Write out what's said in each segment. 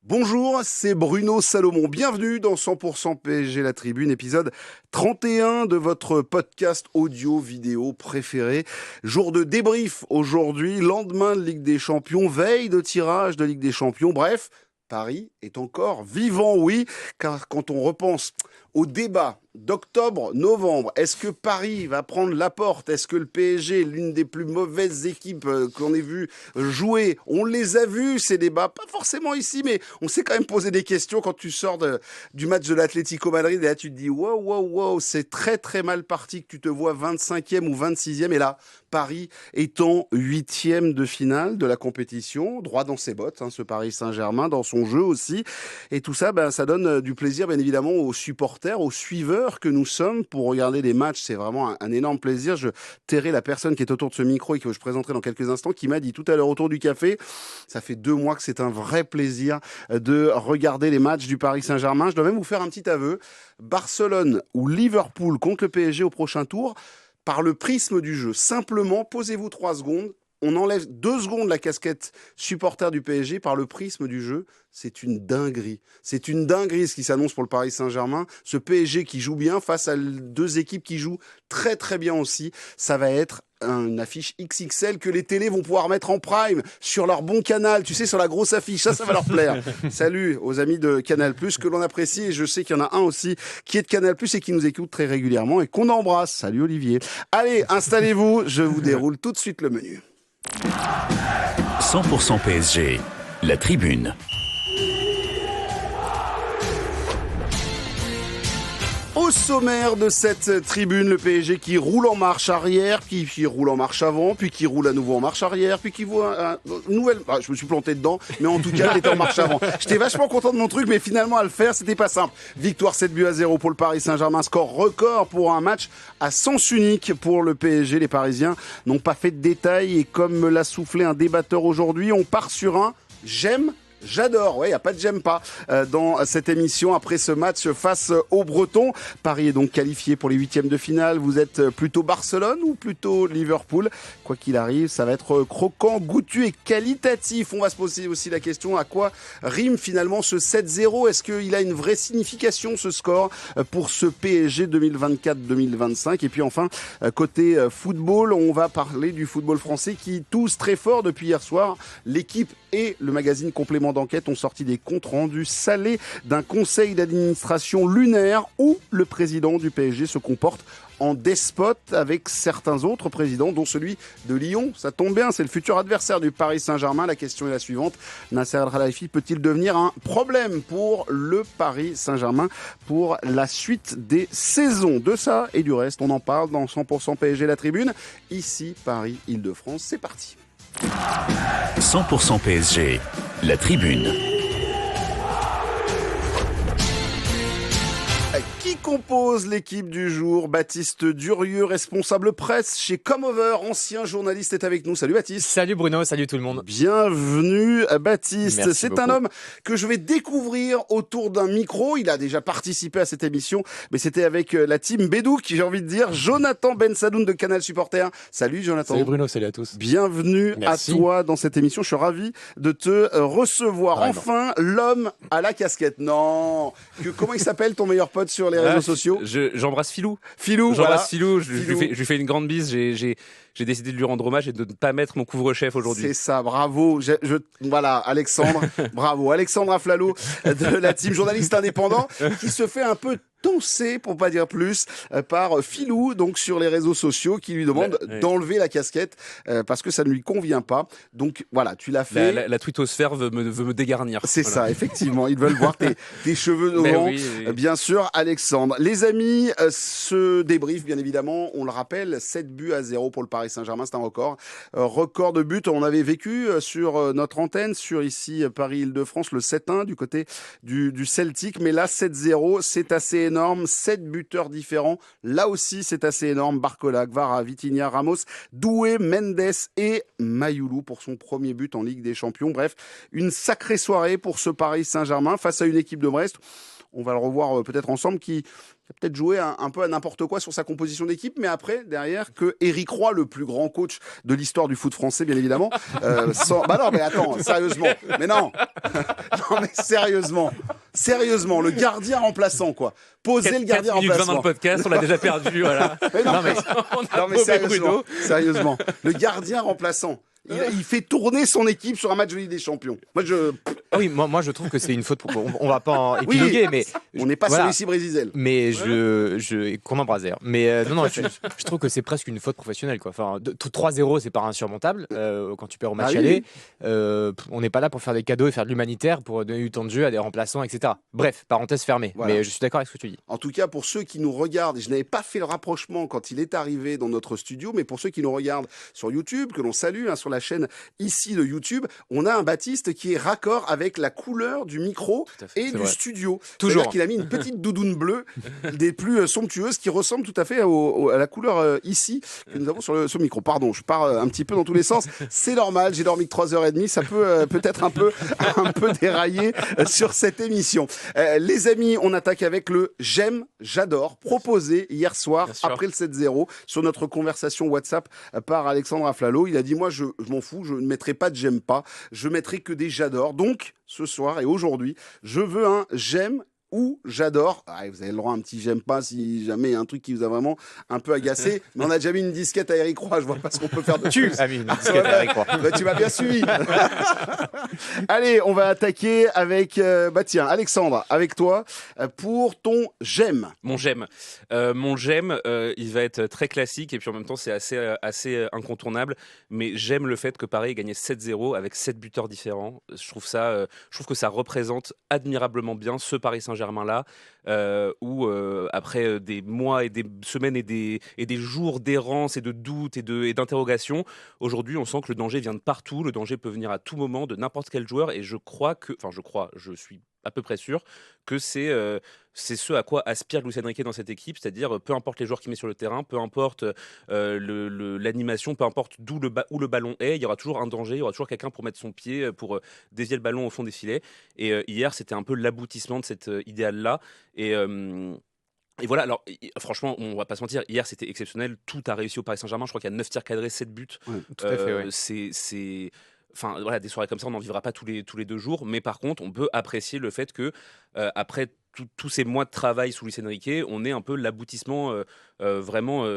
Bonjour, c'est Bruno Salomon. Bienvenue dans 100% PSG La Tribune, épisode 31 de votre podcast audio-vidéo préféré. Jour de débrief aujourd'hui, lendemain de Ligue des Champions, veille de tirage de Ligue des Champions. Bref, Paris est encore vivant, oui, car quand on repense au débat d'octobre-novembre, est-ce que Paris va prendre la porte? Est-ce que le PSG, l'une des plus mauvaises équipes qu'on ait vu jouer? On les a vus, ces débats, pas forcément ici, mais on s'est quand même posé des questions quand tu sors du match de l'Atlético Madrid, et là tu te dis, wow, c'est très très mal parti que tu te vois 25e ou 26e, et là, Paris étant 8e de finale de la compétition, droit dans ses bottes, ce Paris Saint-Germain, dans son jeu aussi, et tout ça, ça donne du plaisir, bien évidemment, aux supporters, aux suiveurs que nous sommes pour regarder les matchs. C'est vraiment un énorme plaisir. Je tairai la personne qui est autour de ce micro et que je présenterai dans quelques instants, qui m'a dit tout à l'heure autour du café, ça fait 2 mois que c'est un vrai plaisir de regarder les matchs du Paris Saint-Germain. Je dois même vous faire un petit aveu. Barcelone ou Liverpool contre le PSG au prochain tour, par le prisme du jeu. Simplement, posez-vous 3 secondes. On enlève 2 secondes la casquette supporter du PSG par le prisme du jeu. C'est une dinguerie. C'est une dinguerie ce qui s'annonce pour le Paris Saint-Germain. Ce PSG qui joue bien face à 2 équipes qui jouent très très bien aussi. Ça va être une affiche XXL que les télés vont pouvoir mettre en prime sur leur bon canal, tu sais, sur la grosse affiche. Ça va leur plaire. Salut aux amis de Canal+, que l'on apprécie. Et je sais qu'il y en a un aussi qui est de Canal+, et qui nous écoute très régulièrement et qu'on embrasse. Salut Olivier. Allez, installez-vous. Je vous déroule tout de suite le menu. 100% PSG, la tribune. Au sommaire de cette tribune, le PSG qui roule en marche arrière, puis qui roule en marche avant, puis qui roule à nouveau en marche arrière, puis qui voit une nouvelle... je me suis planté dedans, mais en tout cas, il était en marche avant. J'étais vachement content de mon truc, mais finalement, à le faire, c'était pas simple. Victoire 7-0 pour le Paris Saint-Germain, score record pour un match à sens unique pour le PSG. Les Parisiens n'ont pas fait de détails, et comme me l'a soufflé un débatteur aujourd'hui, on part sur un « j'aime ». J'adore, ouais, il n'y a pas de j'aime pas dans cette émission après ce match face aux Bretons. Paris est donc qualifié pour les 8e de finale. Vous êtes plutôt Barcelone ou plutôt Liverpool? Quoi qu'il arrive, ça va être croquant, goûtu et qualitatif. On va se poser aussi la question, à quoi rime finalement ce 7-0? Est-ce qu'il a une vraie signification, ce score, pour ce PSG 2024-2025? Et puis enfin, côté football, on va parler du football français qui tousse très fort depuis hier soir. L'équipe et le magazine Complément d'enquête ont sorti des comptes rendus salés d'un conseil d'administration lunaire où le président du PSG se comporte en despote avec certains autres présidents, dont celui de Lyon. Ça tombe bien, c'est le futur adversaire du Paris Saint-Germain. La question est la suivante: Nasser Al-Khelaifi peut-il devenir un problème pour le Paris Saint-Germain pour la suite des saisons? De ça et du reste, on en parle dans 100% PSG La Tribune. Ici, Paris-Île-de-France, c'est parti. 100% PSG, la tribune. Qui compose l'équipe du jour? Baptiste Durieux, responsable presse chez Comover, ancien journaliste, est avec nous. Salut Baptiste. Salut Bruno, salut tout le monde. Bienvenue Baptiste. Merci C'est beaucoup. un homme que je vais découvrir autour d'un micro. Il a déjà participé à cette émission, mais c'était avec la team Bédouk, j'ai envie de dire. Jonathan Bensadoun de Canal Supporter. Salut Jonathan. Salut Bruno, salut à tous. Bienvenue Merci. à toi dans cette émission. Je suis ravi de te recevoir. Vraiment. Enfin, l'homme à la casquette. Non. Comment il s'appelle ton meilleur pote sur les réseaux sociaux? J'embrasse Philou. Philou, J'embrasse voilà. Philou, je Philou. lui fais une grande bise. J'ai décidé de lui rendre hommage et de ne pas mettre mon couvre-chef aujourd'hui. C'est ça, bravo. Voilà, Alexandre, bravo. Alexandre Aflalo de la team journaliste indépendant qui se fait un peu tensé, pour pas dire plus, par Philou, donc sur les réseaux sociaux, qui lui demande Ouais. d'enlever la casquette parce que ça ne lui convient pas. Donc voilà, tu l'as fait. La twittosphère veut me dégarnir. C'est Voilà. ça, effectivement. Ils veulent voir tes cheveux Mais novants. oui. Bien sûr, Alexandre. Les amis, ce débrief, bien évidemment, on le rappelle, 7-0 pour le Paris Saint-Germain, c'est un record. Record de buts, on avait vécu sur notre antenne, sur ici Paris-Île-de-France, le 7-1 du côté du Celtic. Mais là, 7-0, c'est assez énorme. 7 buteurs différents. Là aussi, c'est assez énorme. Barcola, Gvara, Vitinha, Ramos, Doué, Mendes et Mayoulou pour son premier but en Ligue des Champions. Bref, une sacrée soirée pour ce Paris Saint-Germain face à une équipe de Brest. on va le revoir peut-être ensemble, qui a peut-être joué un peu à n'importe quoi sur sa composition d'équipe, mais après, derrière, que Éric Roy, le plus grand coach de l'histoire du foot français, bien évidemment, bah non, mais attends, sérieusement, mais non, non mais sérieusement, le gardien remplaçant, quoi. Poser le gardien 4 minutes 20 remplaçant. dans le podcast, on l'a déjà perdu, voilà. Mais non, mais, On a non, mais paumé Bruno. sérieusement, le gardien remplaçant. Il fait tourner son équipe sur un match de Ligue des Champions. Moi, Ah oui, moi je trouve que c'est une faute. On va pas en épiloguer, mais on n'est pas voilà. sur ici Brésil. Mais comme un braser. Mais non, je trouve que c'est presque une faute professionnelle, quoi. Enfin, 3-0, c'est pas insurmontable quand tu perds au match aller. On n'est pas là pour faire des cadeaux et faire de l'humanitaire, pour donner du temps de jeu à des remplaçants, etc. Bref, parenthèse fermée. Voilà. Mais je suis d'accord avec ce que tu dis. En tout cas, pour ceux qui nous regardent, et je n'avais pas fait le rapprochement quand il est arrivé dans notre studio, mais pour ceux qui nous regardent sur YouTube, que l'on salue, sur la chaîne ici de YouTube, on a un Baptiste qui est raccord avec la couleur du micro et du studio. Toujours. C'est-à-dire qu'il a mis une petite doudoune bleue, des plus somptueuses, qui ressemble tout à fait à la couleur ici que nous avons sur le micro. Pardon, je pars un petit peu dans tous les sens. C'est normal, j'ai dormi que 3h30, ça peut peut-être un peu dérailler sur cette émission. Les amis, on attaque avec le j'aime, j'adore, proposé hier soir après le 7-0 sur notre conversation WhatsApp par Alexandre Aflalo. Il a dit, moi je m'en fous, je ne mettrai pas de j'aime pas, je mettrai que des j'adore. Donc ce soir et aujourd'hui, je veux un j'aime ou j'adore. Ah, vous avez le droit à un petit j'aime pas si jamais il y a un truc qui vous a vraiment un peu agacé. Mais on a déjà mis une disquette à Éric Roy, je vois pas ce qu'on peut faire de Tu plus. as mis une disquette à Éric Roy. Bah, tu m'as bien suivi. Allez, on va attaquer avec tiens, Alexandre, avec toi pour ton j'aime. Mon j'aime, il va être très classique et puis en même temps c'est assez incontournable. Mais j'aime le fait que Paris ait gagné 7-0 avec 7 buteurs différents. Je trouve que ça représente admirablement bien ce Paris Saint-Germain là, où après des mois et des semaines et des jours d'errance et de doutes et d'interrogations, aujourd'hui on sent que le danger vient de partout. Le danger peut venir à tout moment de n'importe quel joueur et je suis à peu près sûr que c'est ce à quoi aspire Luis Enrique dans cette équipe, c'est-à-dire peu importe les joueurs qu'il met sur le terrain, peu importe l'animation, peu importe où le ballon est, il y aura toujours un danger, il y aura toujours quelqu'un pour mettre son pied, pour dévier le ballon au fond des filets. Et hier, c'était un peu l'aboutissement de cet idéal-là. Et voilà, alors franchement, on va pas se mentir, hier c'était exceptionnel, tout a réussi au Paris Saint-Germain, je crois qu'il y a 9 tirs cadrés, 7 buts. Ouais, tout à fait, ouais. Enfin, voilà, des soirées comme ça, on n'en vivra pas tous les 2 jours. Mais par contre, on peut apprécier le fait que, après tous ces mois de travail sous Luis Enrique, on est un peu l'aboutissement vraiment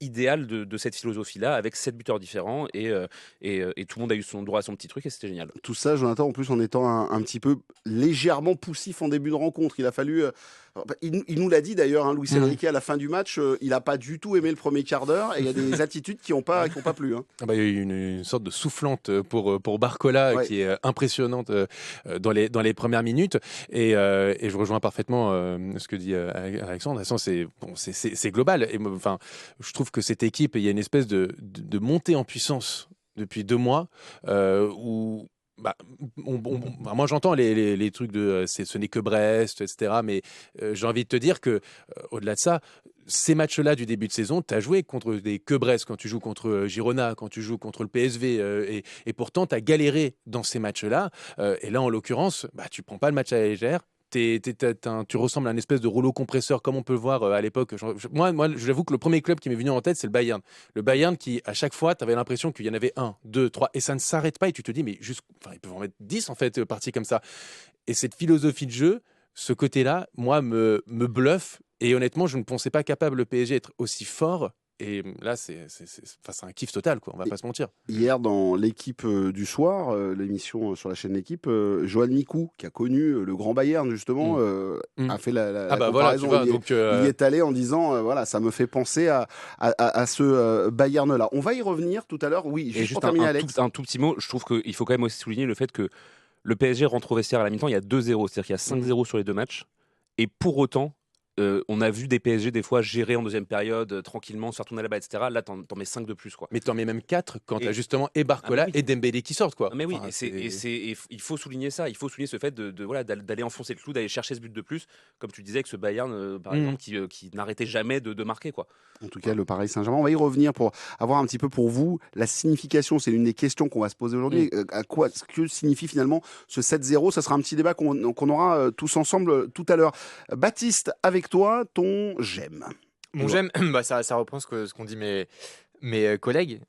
idéal de cette philosophie-là, avec 7 buteurs différents. Et tout le monde a eu son droit à son petit truc et c'était génial. Tout ça, Jonathan, en plus en étant un petit peu légèrement poussif en début de rencontre. Il a fallu... il nous l'a dit d'ailleurs, Luis Enrique, à la fin du match, il n'a pas du tout aimé le premier quart d'heure et il y a des attitudes qui n'ont pas plu. Hein. Il y a eu une sorte de soufflante pour Barcola qui est impressionnante dans les premières minutes. Et je rejoins parfaitement ce que dit Alexandre. C'est global. Et, enfin, je trouve que cette équipe, il y a une espèce de montée en puissance depuis 2 mois où... moi j'entends les trucs de ce n'est que Brest, etc. Mais j'ai envie de te dire que au-delà de ça, ces matchs-là du début de saison, tu as joué contre des que Brest quand tu joues contre Girona, quand tu joues contre le PSV, et pourtant tu as galéré dans ces matchs-là. Et là, en l'occurrence, tu prends pas le match à la légère. Tu ressembles à un espèce de rouleau compresseur comme on peut le voir à l'époque. Moi, j'avoue que le premier club qui m'est venu en tête, c'est le Bayern. Le Bayern qui, à chaque fois, tu avais l'impression qu'il y en avait 1, 2, 3, et ça ne s'arrête pas. Et tu te dis, mais ils peuvent en mettre 10 en fait, partis comme ça. Et cette philosophie de jeu, ce côté-là, moi, me bluffe. Et honnêtement, je ne pensais pas capable le PSG être aussi fort. Et là, c'est un kiff total, quoi. On va pas se mentir. Hier, dans l'équipe du soir, l'émission sur la chaîne L'équipe, Johan Mikou, qui a connu le Grand Bayern, justement, a fait la comparaison. Voilà, tu vois, il y est allé en disant, voilà, ça me fait penser à ce Bayern-là. On va y revenir tout à l'heure. Oui, juste pour terminer, Alex. Un tout petit mot, je trouve qu'il faut quand même aussi souligner le fait que le PSG rentre au vestiaire à la mi-temps, il y a 2-0, c'est-à-dire qu'il y a 5-0 sur les 2 matchs. Et pour autant, on a vu des PSG des fois gérer en deuxième période tranquillement, se faire tourner là-bas, etc. Là, t'en mets 5 de plus, quoi. Mais t'en mets même 4 quand Et- t'as justement et Barcola Ah, mais oui. et Dembélé qui sortent, quoi. Mais oui, Enfin, et il faut souligner ça. Il faut souligner ce fait voilà, d'aller enfoncer le clou, d'aller chercher ce but de plus, comme tu disais avec ce Bayern, par exemple, qui n'arrêtait jamais de marquer, quoi. En tout cas, le Paris Saint-Germain. On va y revenir pour avoir un petit peu pour vous la signification. C'est l'une des questions qu'on va se poser aujourd'hui. Ce que signifie finalement ce 7-0? Ça sera un petit débat qu'on aura tous ensemble tout à l'heure. Baptiste, avec toi, ton j'aime. Mon j'aime, ça reprend ce qu'ont dit mes collègues.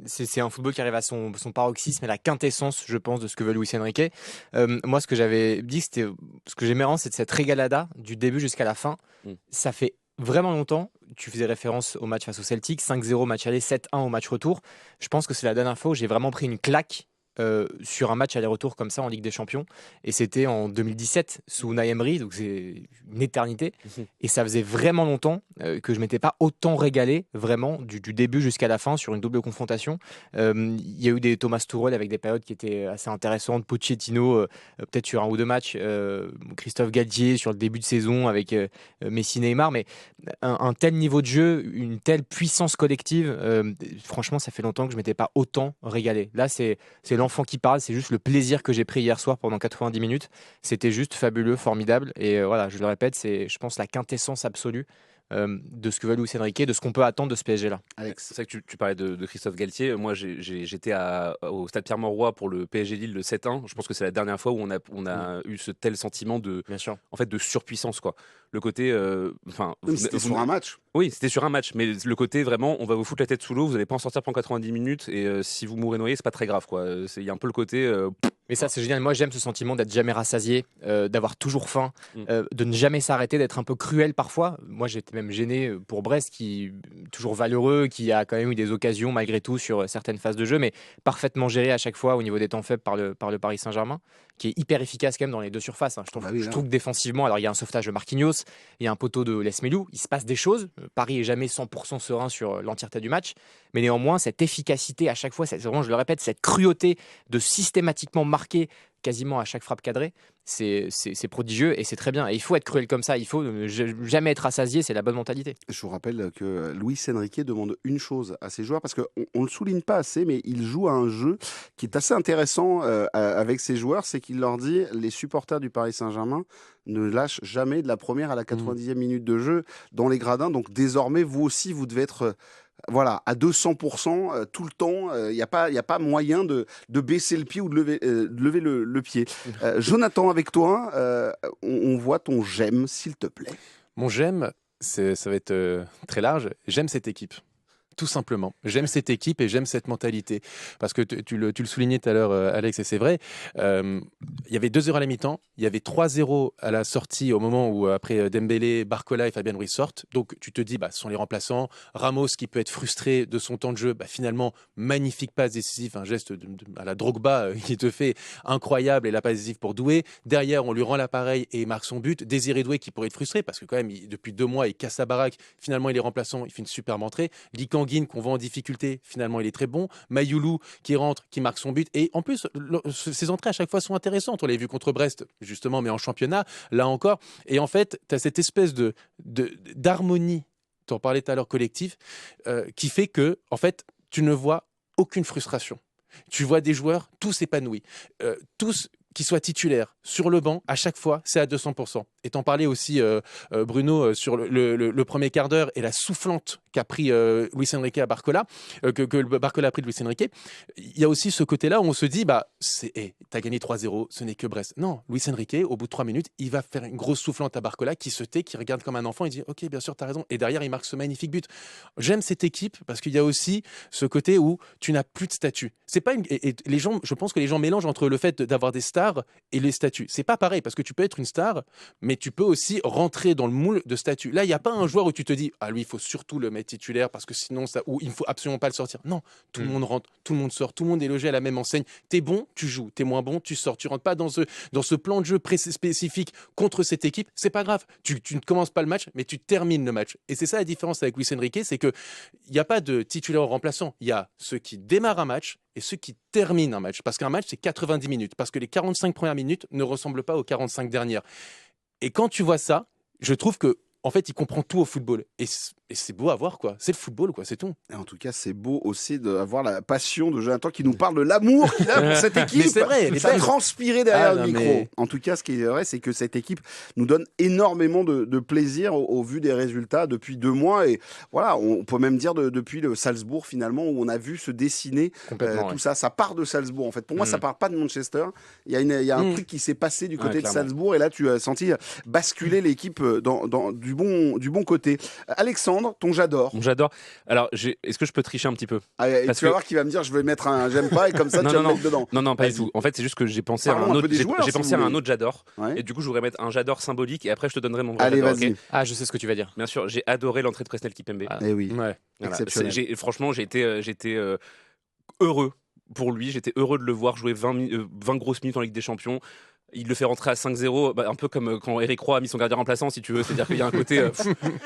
C'est un football qui arrive à son paroxysme et la quintessence, je pense, de ce que veut Luis Enrique. Moi, ce que j'avais dit, ce que j'aimais, c'est de cette régalada du début jusqu'à la fin. Ça fait vraiment longtemps. Tu faisais référence au match face au Celtic, 5-0 match aller, 7-1 au match retour. Je pense que c'est la dernière fois où j'ai vraiment pris une claque sur un match aller-retour comme ça en Ligue des Champions, et c'était en 2017 sous Unai Emery, donc c'est une éternité, et ça faisait vraiment longtemps que je m'étais pas autant régalé vraiment du début jusqu'à la fin sur une double confrontation. Il y a eu des Thomas Tuchel avec des périodes qui étaient assez intéressantes, Pochettino peut-être sur un ou deux matchs, Christophe Galtier sur le début de saison avec Messi, Neymar, mais un tel niveau de jeu, une telle puissance collective, franchement ça fait longtemps que je m'étais pas autant régalé. Là c'est l'enfant qui parle, c'est juste le plaisir que j'ai pris hier soir pendant 90 minutes. C'était juste fabuleux, formidable. Et voilà, je le répète, c'est, je pense, la quintessence absolue de ce que veut Luis Enrique, de ce qu'on peut attendre de ce PSG-là. Alex. C'est ça que tu parlais de Christophe Galtier. Moi, j'étais au Stade Pierre-Mauroy pour le PSG Lille le 7-1. Je pense que c'est la dernière fois où on a eu ce tel sentiment Bien sûr. en fait, de surpuissance, quoi. Le côté, C'était sur un match. Oui, c'était sur un match, mais le côté vraiment, on va vous foutre la tête sous l'eau, vous n'allez pas en sortir pendant 90 minutes, et si vous mourrez noyé, c'est pas très grave, quoi. Il y a un peu le côté. Mais ça, c'est génial. Moi, j'aime ce sentiment d'être jamais rassasié, d'avoir toujours faim, de ne jamais s'arrêter, d'être un peu cruel parfois. Moi, j'étais même gêné pour Brest, qui toujours valeureux, qui a quand même eu des occasions malgré tout sur certaines phases de jeu, mais parfaitement géré à chaque fois au niveau des temps faibles par le Paris Saint-Germain, qui est hyper efficace quand même dans les deux surfaces. Hein. Je trouve que défensivement, alors il y a un sauvetage de Marquinhos, il y a un poteau de Les Melou, il se passe des choses. Paris est jamais 100% serein sur l'entièreté du match, mais néanmoins, cette efficacité à chaque fois, vraiment, je le répète, cette cruauté de systématiquement marquer quasiment à chaque frappe cadrée, c'est prodigieux et c'est très bien. Et il faut être cruel comme ça, il faut jamais être rassasié, c'est la bonne mentalité. Je vous rappelle que Luis Enrique demande une chose à ses joueurs, parce qu'on ne le souligne pas assez, mais il joue à un jeu qui est assez intéressant avec ses joueurs, c'est qu'il leur dit, les supporters du Paris Saint-Germain ne lâchent jamais de la première à la 90e minute de jeu dans les gradins, donc désormais, vous aussi, vous devez être... Voilà, à 200% tout le temps, il n'y a pas moyen de baisser le pied ou de lever le pied. Jonathan, avec toi, on voit ton j'aime, s'il te plaît. Mon j'aime, ça va être très large. J'aime cette équipe. Tout simplement. J'aime cette équipe et j'aime cette mentalité. Parce que tu le soulignais tout à l'heure, Alex, et c'est vrai, il y avait 2-0 à la mi-temps, il y avait 3-0 à la sortie au moment où, après Dembélé, Barcola et Fabien Ruiz sortent. Donc tu te dis, ce sont les remplaçants. Ramos, qui peut être frustré de son temps de jeu, finalement, magnifique passe décisive, un geste à la Drogba qui te fait incroyable, et la passe décisive pour Doué. Derrière, on lui rend l'appareil et il marque son but. Désiré Doué, qui pourrait être frustré parce que quand même, depuis 2 mois, il casse sa baraque. Finalement, il est remplaçant, il fait une superbe entrée. Guine qu'on voit en difficulté, finalement il est très bon. Mayoulou qui rentre, qui marque son but, et en plus ses entrées à chaque fois sont intéressantes. On l'a vu contre Brest justement, mais en championnat là encore, et en fait tu as cette espèce d'harmonie, tu en parlais tout à l'heure, collectif, qui fait que en fait tu ne vois aucune frustration. Tu vois des joueurs tous épanouis, tous qui soient titulaires sur le banc, à chaque fois, c'est à 200%. Et t'en parlais aussi, Bruno, sur le premier quart d'heure et la soufflante qu'a pris Luis Enrique à Barcola, que Barcola a pris de Luis Enrique. Il y a aussi ce côté-là où on se dit, t'as gagné 3-0, ce n'est que Brest. Non, Luis Enrique, au bout de 3 minutes, il va faire une grosse soufflante à Barcola, qui se tait, qui regarde comme un enfant, il dit, ok, bien sûr, t'as raison. Et derrière, il marque ce magnifique but. J'aime cette équipe parce qu'il y a aussi ce côté où tu n'as plus de statut. C'est pas et les gens, je pense que les gens mélangent entre le fait d'avoir des stars et les statuts. C'est pas pareil, parce que tu peux être une star, mais tu peux aussi rentrer dans le moule de statut. Là, il n'y a pas un joueur où tu te dis, lui, il faut surtout le mettre titulaire parce que sinon, ou il ne faut absolument pas le sortir. Non, tout le monde rentre, tout le monde sort, tout le monde est logé à la même enseigne. T'es bon, tu joues. T'es moins bon, tu sors. Tu rentres pas dans ce plan de jeu spécifique contre cette équipe. C'est pas grave. Tu ne commences pas le match, mais tu termines le match. Et c'est ça la différence avec Luis Enrique, c'est que il n'y a pas de titulaire ou remplaçant. Il y a ceux qui démarrent un match et ceux qui terminent un match. Parce qu'un match, c'est 90 minutes. Parce que les 45 premières minutes ne ressemblent pas aux 45 dernières. Et quand tu vois ça, je trouve que en fait, il comprend tout au football. Et c'est beau à voir, quoi. C'est le football, quoi. C'est tout. Et en tout cas, c'est beau aussi d'avoir la passion de Jonathan qui nous parle de l'amour qu'il a pour cette équipe. Mais c'est vrai, elle est ça a belle. transpiré derrière le non, micro. mais- En tout cas, ce qui est vrai, c'est que cette équipe nous donne énormément de plaisir au vu des résultats depuis 2 mois. Et voilà, on peut même dire depuis le Salzbourg, finalement, où on a vu se dessiner Complètement, tout ouais. ça. Ça part de Salzbourg, en fait. Pour moi, ça part pas de Manchester. Il y a un truc qui s'est passé du côté de clairement. Salzbourg. Et là, tu as senti basculer l'équipe du bon côté. Alexandre, ton j'adore. Bon, j'adore. Alors, est-ce que je peux tricher un petit peu? Et Parce tu vas que- voir qu'il va me dire je vais mettre un j'aime pas et comme ça Non, tu vas non, me mettre dedans. Non, pas du Vas-y. tout. En fait, c'est juste que j'ai pensé à Parlons un un autre. peu des J'ai joueurs, j'ai si pensé vous à un voulez. autre j'adore. Ouais. Et du coup, je voudrais mettre un j'adore symbolique et après, je te donnerai mon vrai Allez, j'adore. vas-y. Ok Ah, je sais ce que tu vas dire. Bien sûr, j'ai adoré l'entrée de Presnel Kimpembe. Ah. Eh oui, Ouais. Voilà. exceptionnel. Franchement, j'ai été heureux pour lui. J'étais heureux de le voir jouer 20 grosses minutes en Ligue des Champions. Il le fait rentrer à 5-0, un peu comme quand Eric Roy a mis son gardien remplaçant, si tu veux. C'est-à-dire qu'il y a un côté.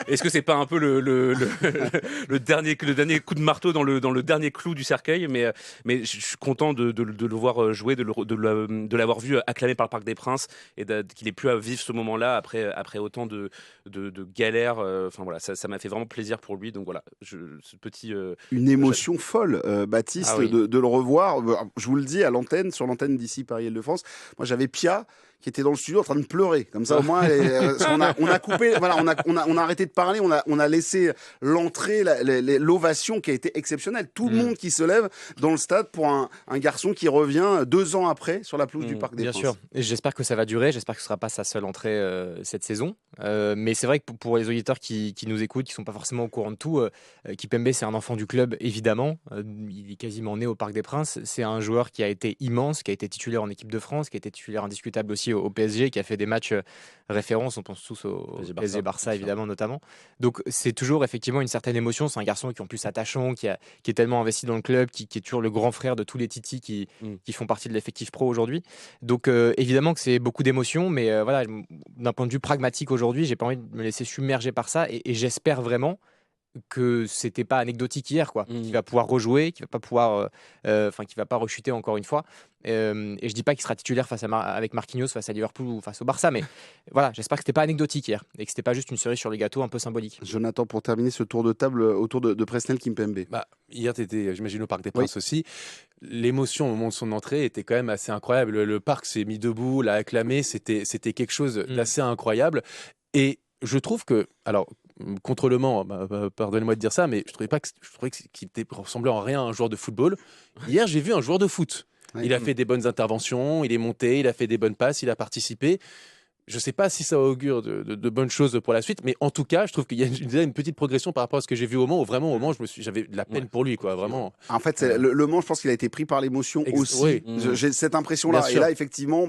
Est-ce que c'est pas un peu le dernier coup de marteau dans le dernier clou du cercueil? Mais je suis content de le voir jouer, de l'avoir vu acclamé par le Parc des Princes et qu'il ait pu vivre ce moment-là après autant de galères. Enfin voilà, ça m'a fait vraiment plaisir pour lui. Donc voilà, ce petit. Une émotion folle, Baptiste, Ah oui. de le revoir. Je vous le dis sur l'antenne d'ici Paris-Île-de-France. Moi, j'avais Pia qui était dans le studio en train de pleurer. Comme ça, au moins, on a coupé, voilà, on a arrêté de parler, on a laissé l'entrée, l'ovation qui a été exceptionnelle. Tout le monde qui se lève dans le stade pour un garçon qui revient 2 ans après sur la pelouse du Parc des Bien Princes. sûr. Et j'espère que ça va durer. J'espère que ce sera pas sa seule entrée cette saison. Mais c'est vrai que pour les auditeurs qui nous écoutent, qui sont pas forcément au courant de tout, Kimpembe, c'est un enfant du club, évidemment. Il est quasiment né au Parc des Princes. C'est un joueur qui a été immense, qui a été titulaire en équipe de France, qui a été titulaire indiscutable aussi au PSG, qui a fait des matchs références. On pense tous au PSG Barça, évidemment, notamment. Donc c'est toujours effectivement une certaine émotion. C'est un garçon qui est en plus attachant, qui est tellement investi dans le club, qui est toujours le grand frère de tous les titis qui font partie de l'effectif pro aujourd'hui. Donc évidemment que c'est beaucoup d'émotions, mais voilà, d'un point de vue pragmatique aujourd'hui, j'ai pas envie de me laisser submerger par ça et j'espère vraiment que c'était pas anecdotique hier, quoi. Qu'il va pouvoir rejouer, qu'il va pas pouvoir, qu'il va pas rechuter encore une fois. Et je dis pas qu'il sera titulaire avec Marquinhos face à Liverpool ou face au Barça, mais voilà, j'espère que c'était pas anecdotique hier et que c'était pas juste une cerise sur le gâteau un peu symbolique. Jonathan, pour terminer ce tour de table autour de Presnel Kimpembe. Hier, tu étais, j'imagine, au Parc des Princes aussi. L'émotion au moment de son entrée était quand même assez incroyable. Le parc s'est mis debout, l'a acclamé. C'était quelque chose d'assez incroyable. Et je trouve que, alors, contre Le Mans, pardonnez-moi de dire ça, mais je trouvais qu'il ressemblait en rien à un joueur de football. Hier, j'ai vu un joueur de foot. Ouais. Il a fait des bonnes interventions, il est monté, il a fait des bonnes passes, il a participé. Je ne sais pas si ça augure de bonnes choses pour la suite, mais en tout cas, je trouve qu'il y a déjà une petite progression par rapport à ce que j'ai vu au Mans. Vraiment, au Mans, j'avais de la peine pour lui, quoi, vraiment. En fait, le Mans, je pense qu'il a été pris par l'émotion aussi. Oui. J'ai cette impression-là. Bien Et sûr. là, effectivement,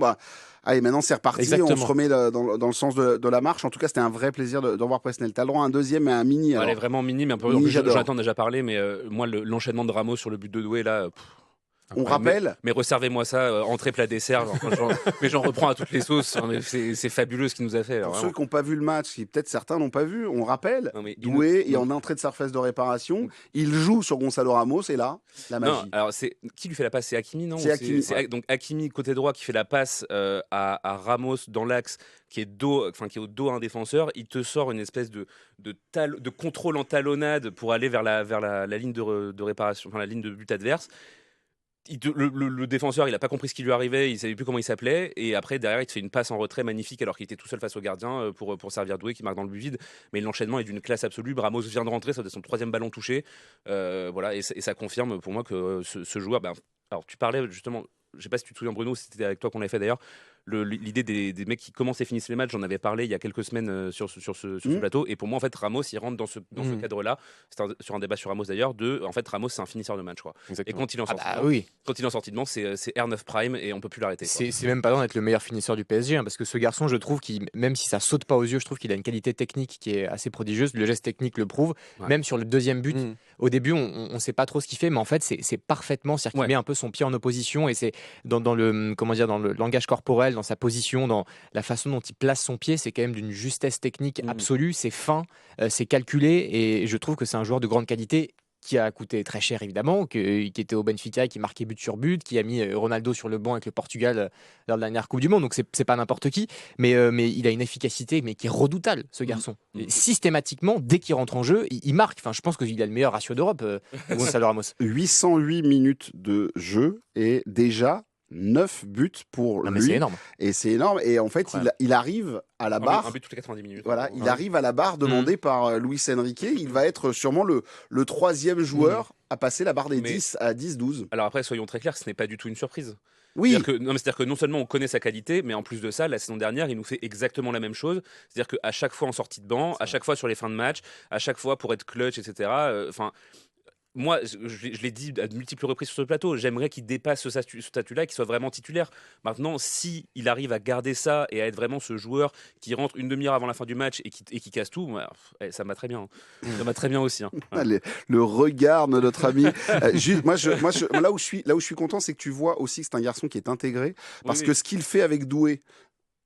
allez, maintenant c'est reparti. Exactement. On se remet dans le sens de la marche. En tout cas, c'était un vrai plaisir de voir Presnel. T'as le droit à un deuxième et un mini. Elle alors. est vraiment minime, un peu. Mini, j'adore. J'en ai déjà parlé, mais moi, l'enchaînement de Ramos sur le but de Doué, là. On rappelle. Mais réservez-moi ça, entrée, plat, dessert. Mais j'en reprends à toutes les sauces. Hein, mais c'est fabuleux ce qu'il nous a fait. Alors, Pour ceux vraiment. qui n'ont pas vu le match, qui peut-être certains n'ont pas vu, on rappelle. Non, mais Doué est en entrée de surface de réparation. Il joue sur Gonzalo Ramos et là, la magie. Non, alors qui lui fait la passe? C'est Hakimi, non? C'est Hakimi, Donc Hakimi côté droit qui fait la passe à Ramos dans l'axe, qui est au dos à un défenseur. Il te sort une espèce de contrôle en talonnade pour aller vers la ligne de réparation, enfin la ligne de but adverse. Le défenseur, il n'a pas compris ce qui lui arrivait, il ne savait plus comment il s'appelait, et après derrière il te fait une passe en retrait magnifique alors qu'il était tout seul face au gardien pour servir Doué qui marque dans le but vide. Mais l'enchaînement est d'une classe absolue. Ramos vient de rentrer, ça doit être son 3e ballon touché, voilà, et ça confirme pour moi que ce joueur. Alors tu parlais justement, je ne sais pas si tu te souviens Bruno, c'était avec toi qu'on l'avait fait d'ailleurs. L'idée des mecs qui commencent et finissent les matchs, j'en avais parlé il y a quelques semaines sur ce plateau, et pour moi en fait Ramos il rentre dans ce cadre-là. C'est sur un débat sur Ramos d'ailleurs, en fait Ramos c'est un finisseur de match, quoi. Et quand il en sortie de banc, c'est R9 Prime et on peut plus l'arrêter, quoi. C'est même pas loin d'être le meilleur finisseur du PSG, hein, parce que ce garçon, je trouve même si ça saute pas aux yeux, je trouve qu'il a une qualité technique qui est assez prodigieuse. Le geste technique le prouve. Ouais. Même sur le deuxième but, au début on sait pas trop ce qu'il fait, mais en fait c'est parfaitement, c'est-à-dire qu'il met un peu son pied en opposition, et c'est dans le langage corporel, dans sa position, dans la façon dont il place son pied, c'est quand même d'une justesse technique absolue. C'est fin, c'est calculé, et je trouve que c'est un joueur de grande qualité qui a coûté très cher évidemment, qui était au Benfica, qui marquait but sur but, qui a mis Ronaldo sur le banc avec le Portugal lors de la dernière Coupe du Monde, donc c'est pas n'importe qui, mais il a une efficacité mais qui est redoutable, ce garçon. Et systématiquement, dès qu'il rentre en jeu, il marque. Enfin, je pense qu'il a le meilleur ratio d'Europe, Gonçalo Ramos. 808 minutes de jeu et déjà 9 buts pour Non, lui. mais c'est énorme. Et c'est énorme. Et en fait, il arrive à la barre. Un but toutes les 90 minutes. Voilà, il arrive à la barre demandée par Luis Enrique. Il va être sûrement le 3e joueur à passer la barre des 10 à 10-12. Alors après, soyons très clairs, ce n'est pas du tout une surprise. Oui. C'est-à-dire que non seulement on connaît sa qualité, mais en plus de ça, la saison dernière, il nous fait exactement la même chose. C'est-à-dire qu'à chaque fois en sortie de banc, à chaque fois sur les fins de match, à chaque fois pour être clutch, etc. Moi, je l'ai dit à de multiples reprises sur ce plateau, j'aimerais qu'il dépasse ce statut-là, qu'il soit vraiment titulaire. Maintenant, si il arrive à garder ça et à être vraiment ce joueur qui rentre une demi-heure avant la fin du match et qui casse tout, ça m'a très bien. Ça m'a très bien aussi. Voilà. Le regard de notre ami. Là où je suis content, c'est que tu vois aussi que c'est un garçon qui est intégré. Parce que ce qu'il fait avec Doué,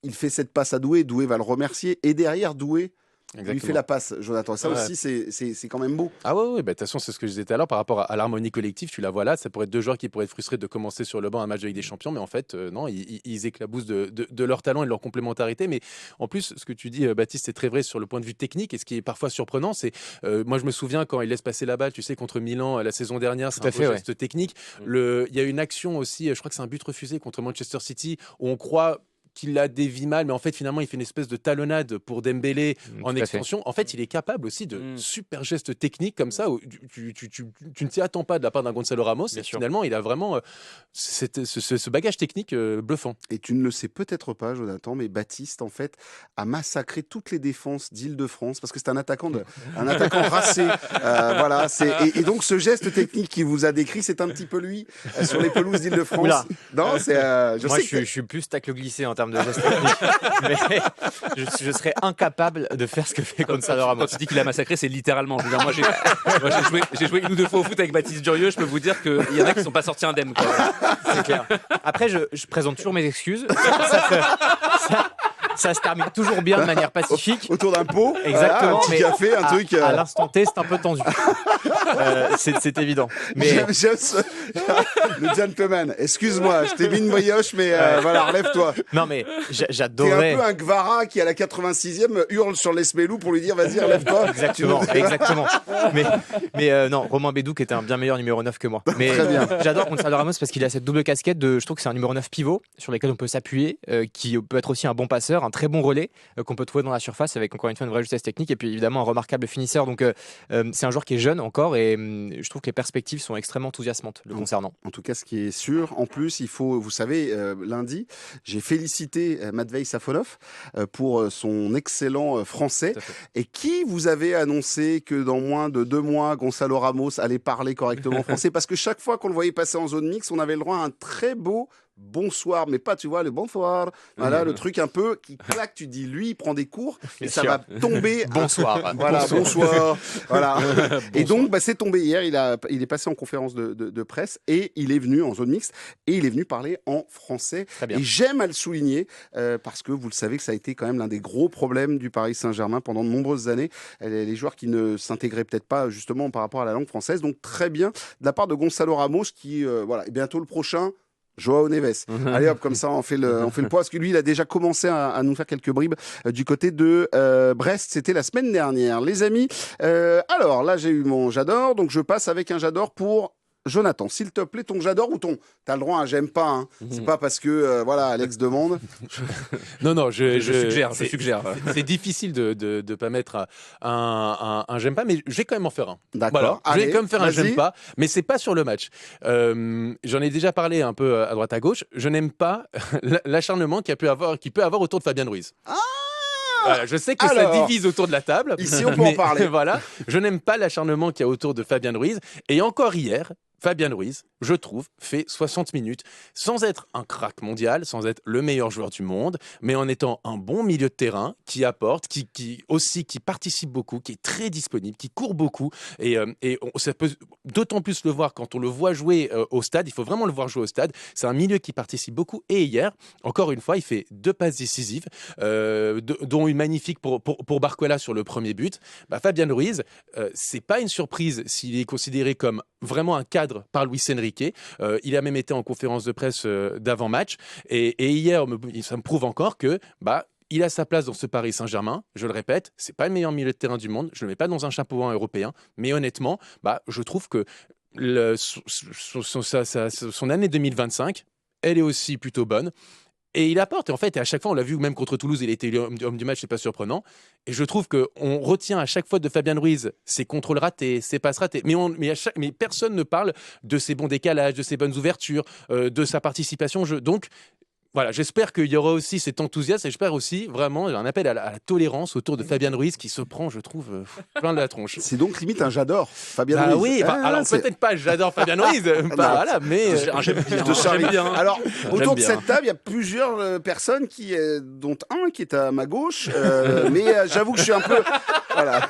il fait cette passe à Doué, Doué va le remercier. Et derrière Doué, Exactement. lui fait la passe, Jonathan. Et ça aussi, c'est quand même beau. Ah ouais, de toute façon, c'est ce que je disais tout à l'heure par rapport à l'harmonie collective. Tu la vois là, ça pourrait être deux joueurs qui pourraient être frustrés de commencer sur le banc un match de Ligue des Champions, mais en fait, non, ils éclaboussent de leur talent et de leur complémentarité. Mais en plus, ce que tu dis, Baptiste, c'est très vrai sur le point de vue technique. Et ce qui est parfois surprenant, c'est, moi, je me souviens quand il laisse passer la balle, tu sais, contre Milan la saison dernière, c'est un beau geste technique. Il y a une action aussi, je crois que c'est un but refusé contre Manchester City, où on croit qu'il a dévie mal, mais en fait finalement il fait une espèce de talonnade pour Dembélé en extension. En fait, il est capable aussi de super gestes techniques comme ça où tu ne t'y attends pas de la part d'un Gonçalo Ramos. Et finalement, il a vraiment ce bagage technique bluffant. Et tu ne le sais peut-être pas, Jonathan, mais Baptiste en fait a massacré toutes les défenses d'Île-de-France parce que c'est un attaquant racé. Voilà, et donc ce geste technique qu'il vous a décrit, c'est un petit peu lui sur les pelouses d'Île-de-France. Oula. Non, je suis plus tacle glissé en termes de gestes techniques, mais je serais incapable de faire ce que fait Gonçalo Ramos. Quand tu dis qu'il a massacré, c'est littéralement. Je veux dire, moi, j'ai joué une ou deux fois au foot avec Baptiste Durieux. Je peux vous dire qu'il y en a qui ne sont pas sortis indemnes. C'est clair. Après, je présente toujours mes excuses. Ça se termine toujours bien de manière pacifique. Autour d'un pot. Exactement. Un petit café, un truc. À l'instant T, c'est un peu tendu. C'est évident. Mais j'aime le gentleman. Excuse-moi, je t'ai mis une brioche, mais voilà, relève-toi. Non, mais T'es j'adorais. un peu un Gvara qui, à la 86e, hurle sur l'Esmelou pour lui dire vas-y, relève-toi. Exactement. Mais non, Romain Bédou qui était un bien meilleur numéro 9 que moi. Mais très bien. J'adore Gonçalo Ramos parce qu'il a cette double casquette je trouve que c'est un numéro 9 pivot sur lequel on peut s'appuyer, qui peut être aussi un bon passeur, un très bon relais qu'on peut trouver dans la surface avec encore une fois une vraie justesse technique et puis évidemment un remarquable finisseur. Donc c'est un joueur qui est jeune encore et je trouve que les perspectives sont extrêmement enthousiasmantes le concernant. En tout cas, ce qui est sûr, en plus, il faut, vous savez, lundi, j'ai félicité Matvei Safonov pour son excellent français. Et qui vous avait annoncé que dans moins de 2 mois, Gonçalo Ramos allait parler correctement français? Parce que chaque fois qu'on le voyait passer en zone mixte, on avait le droit à un très beau bonsoir, mais pas, tu vois, le bonsoir. Voilà, le truc un peu qui claque, tu dis, lui, il prend des cours et ça va tomber. Bonsoir. Voilà, bonsoir. Voilà. Et donc, c'est tombé hier. Il est passé en conférence de presse et il est venu en zone mixte et il est venu parler en français. Et j'aime à le souligner parce que vous le savez que ça a été quand même l'un des gros problèmes du Paris Saint-Germain pendant de nombreuses années. Les joueurs qui ne s'intégraient peut-être pas justement par rapport à la langue française. Donc, très bien de la part de Gonçalo Ramos qui, voilà, et bientôt le prochain. Joao Neves. Allez hop, comme ça on fait le poids parce que lui il a déjà commencé à nous faire quelques bribes du côté de Brest. C'était la semaine dernière, les amis. Alors là j'ai eu mon j'adore, donc je passe avec un j'adore pour Jonathan, s'il te plaît, ton j'adore ou ton t'as le droit à un j'aime pas, hein. C'est pas parce que voilà Alex demande. Non, je suggère. C'est difficile de pas mettre un j'aime pas, mais je vais quand même en faire un. D'accord. Voilà, je vais quand même faire un j'aime pas, mais c'est pas sur le match. J'en ai déjà parlé un peu à droite à gauche. Je n'aime pas l'acharnement qu'il peut avoir autour de Fabien Ruiz. Voilà, je sais que ça divise autour de la table. Ici, on peut en parler. Voilà, je n'aime pas l'acharnement qu'il y a autour de Fabien Ruiz. Et encore hier, Fabian Ruiz, je trouve, fait 60 minutes sans être un crack mondial, sans être le meilleur joueur du monde, mais en étant un bon milieu de terrain qui apporte, qui participe beaucoup, qui est très disponible, qui court beaucoup. Ça peut d'autant plus le voir quand on le voit jouer au stade. Il faut vraiment le voir jouer au stade. C'est un milieu qui participe beaucoup. Et hier, encore une fois, il fait 2 passes décisives, dont une magnifique pour Barcola sur le premier but. Fabian Ruiz, c'est pas une surprise s'il est considéré comme vraiment un cadre par Luis Enrique. Il a même été en conférence de presse d'avant-match. Et hier, ça me prouve encore que il a sa place dans ce Paris Saint-Germain. Je le répète, c'est pas le meilleur milieu de terrain du monde. Je le mets pas dans un chapeau européen. Mais honnêtement, je trouve que son année 2025, elle est aussi plutôt bonne. Et il apporte, et en fait, à chaque fois, on l'a vu, même contre Toulouse, il a été élu homme du match, c'est pas surprenant. Et je trouve qu'on retient à chaque fois de Fabian Ruiz ses contrôles ratés, ses passes ratées. Mais personne ne parle de ses bons décalages, de ses bonnes ouvertures, de sa participation au jeu. Donc, voilà, j'espère qu'il y aura aussi cet enthousiasme et j'espère aussi vraiment un appel à la tolérance autour de Fabian Ruiz qui se prend, je trouve, plein de la tronche. C'est donc limite un j'adore Fabian Ruiz. Oui, alors peut-être pas j'adore Fabian Ruiz, voilà, mais j'aime bien. Alors, autour de cette table, il y a plusieurs personnes dont un qui est à ma gauche, mais j'avoue que je suis un peu... Voilà.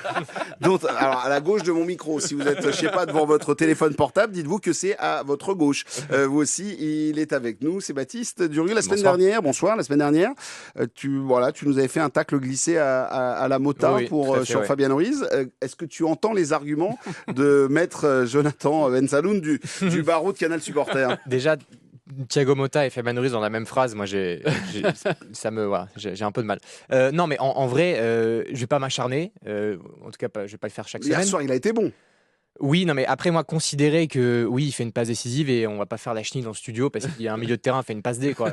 Donc, alors, à la gauche de mon micro, si vous êtes, je sais pas, devant votre téléphone portable, dites-vous que c'est à votre gauche. Vous aussi, il est avec nous, c'est Baptiste Durieux. La semaine dernière, tu nous avais fait un tacle glissé à la Mota sur Fabian Ruiz. Est-ce que tu entends les arguments de maître Jonathan Bensaloun du barreau de Canal Supporter? Déjà, Thiago Motta et Fabian Ruiz dans la même phrase, moi j'ai un peu de mal. Non, mais en vrai, je vais pas m'acharner. En tout cas, je vais pas le faire chaque semaine. Hier soir, il a été bon. Oui, non, mais après, moi, considérer que oui, il fait une passe décisive et on va pas faire la chenille dans le studio parce qu'il y a un milieu de terrain fait une passe D, quoi.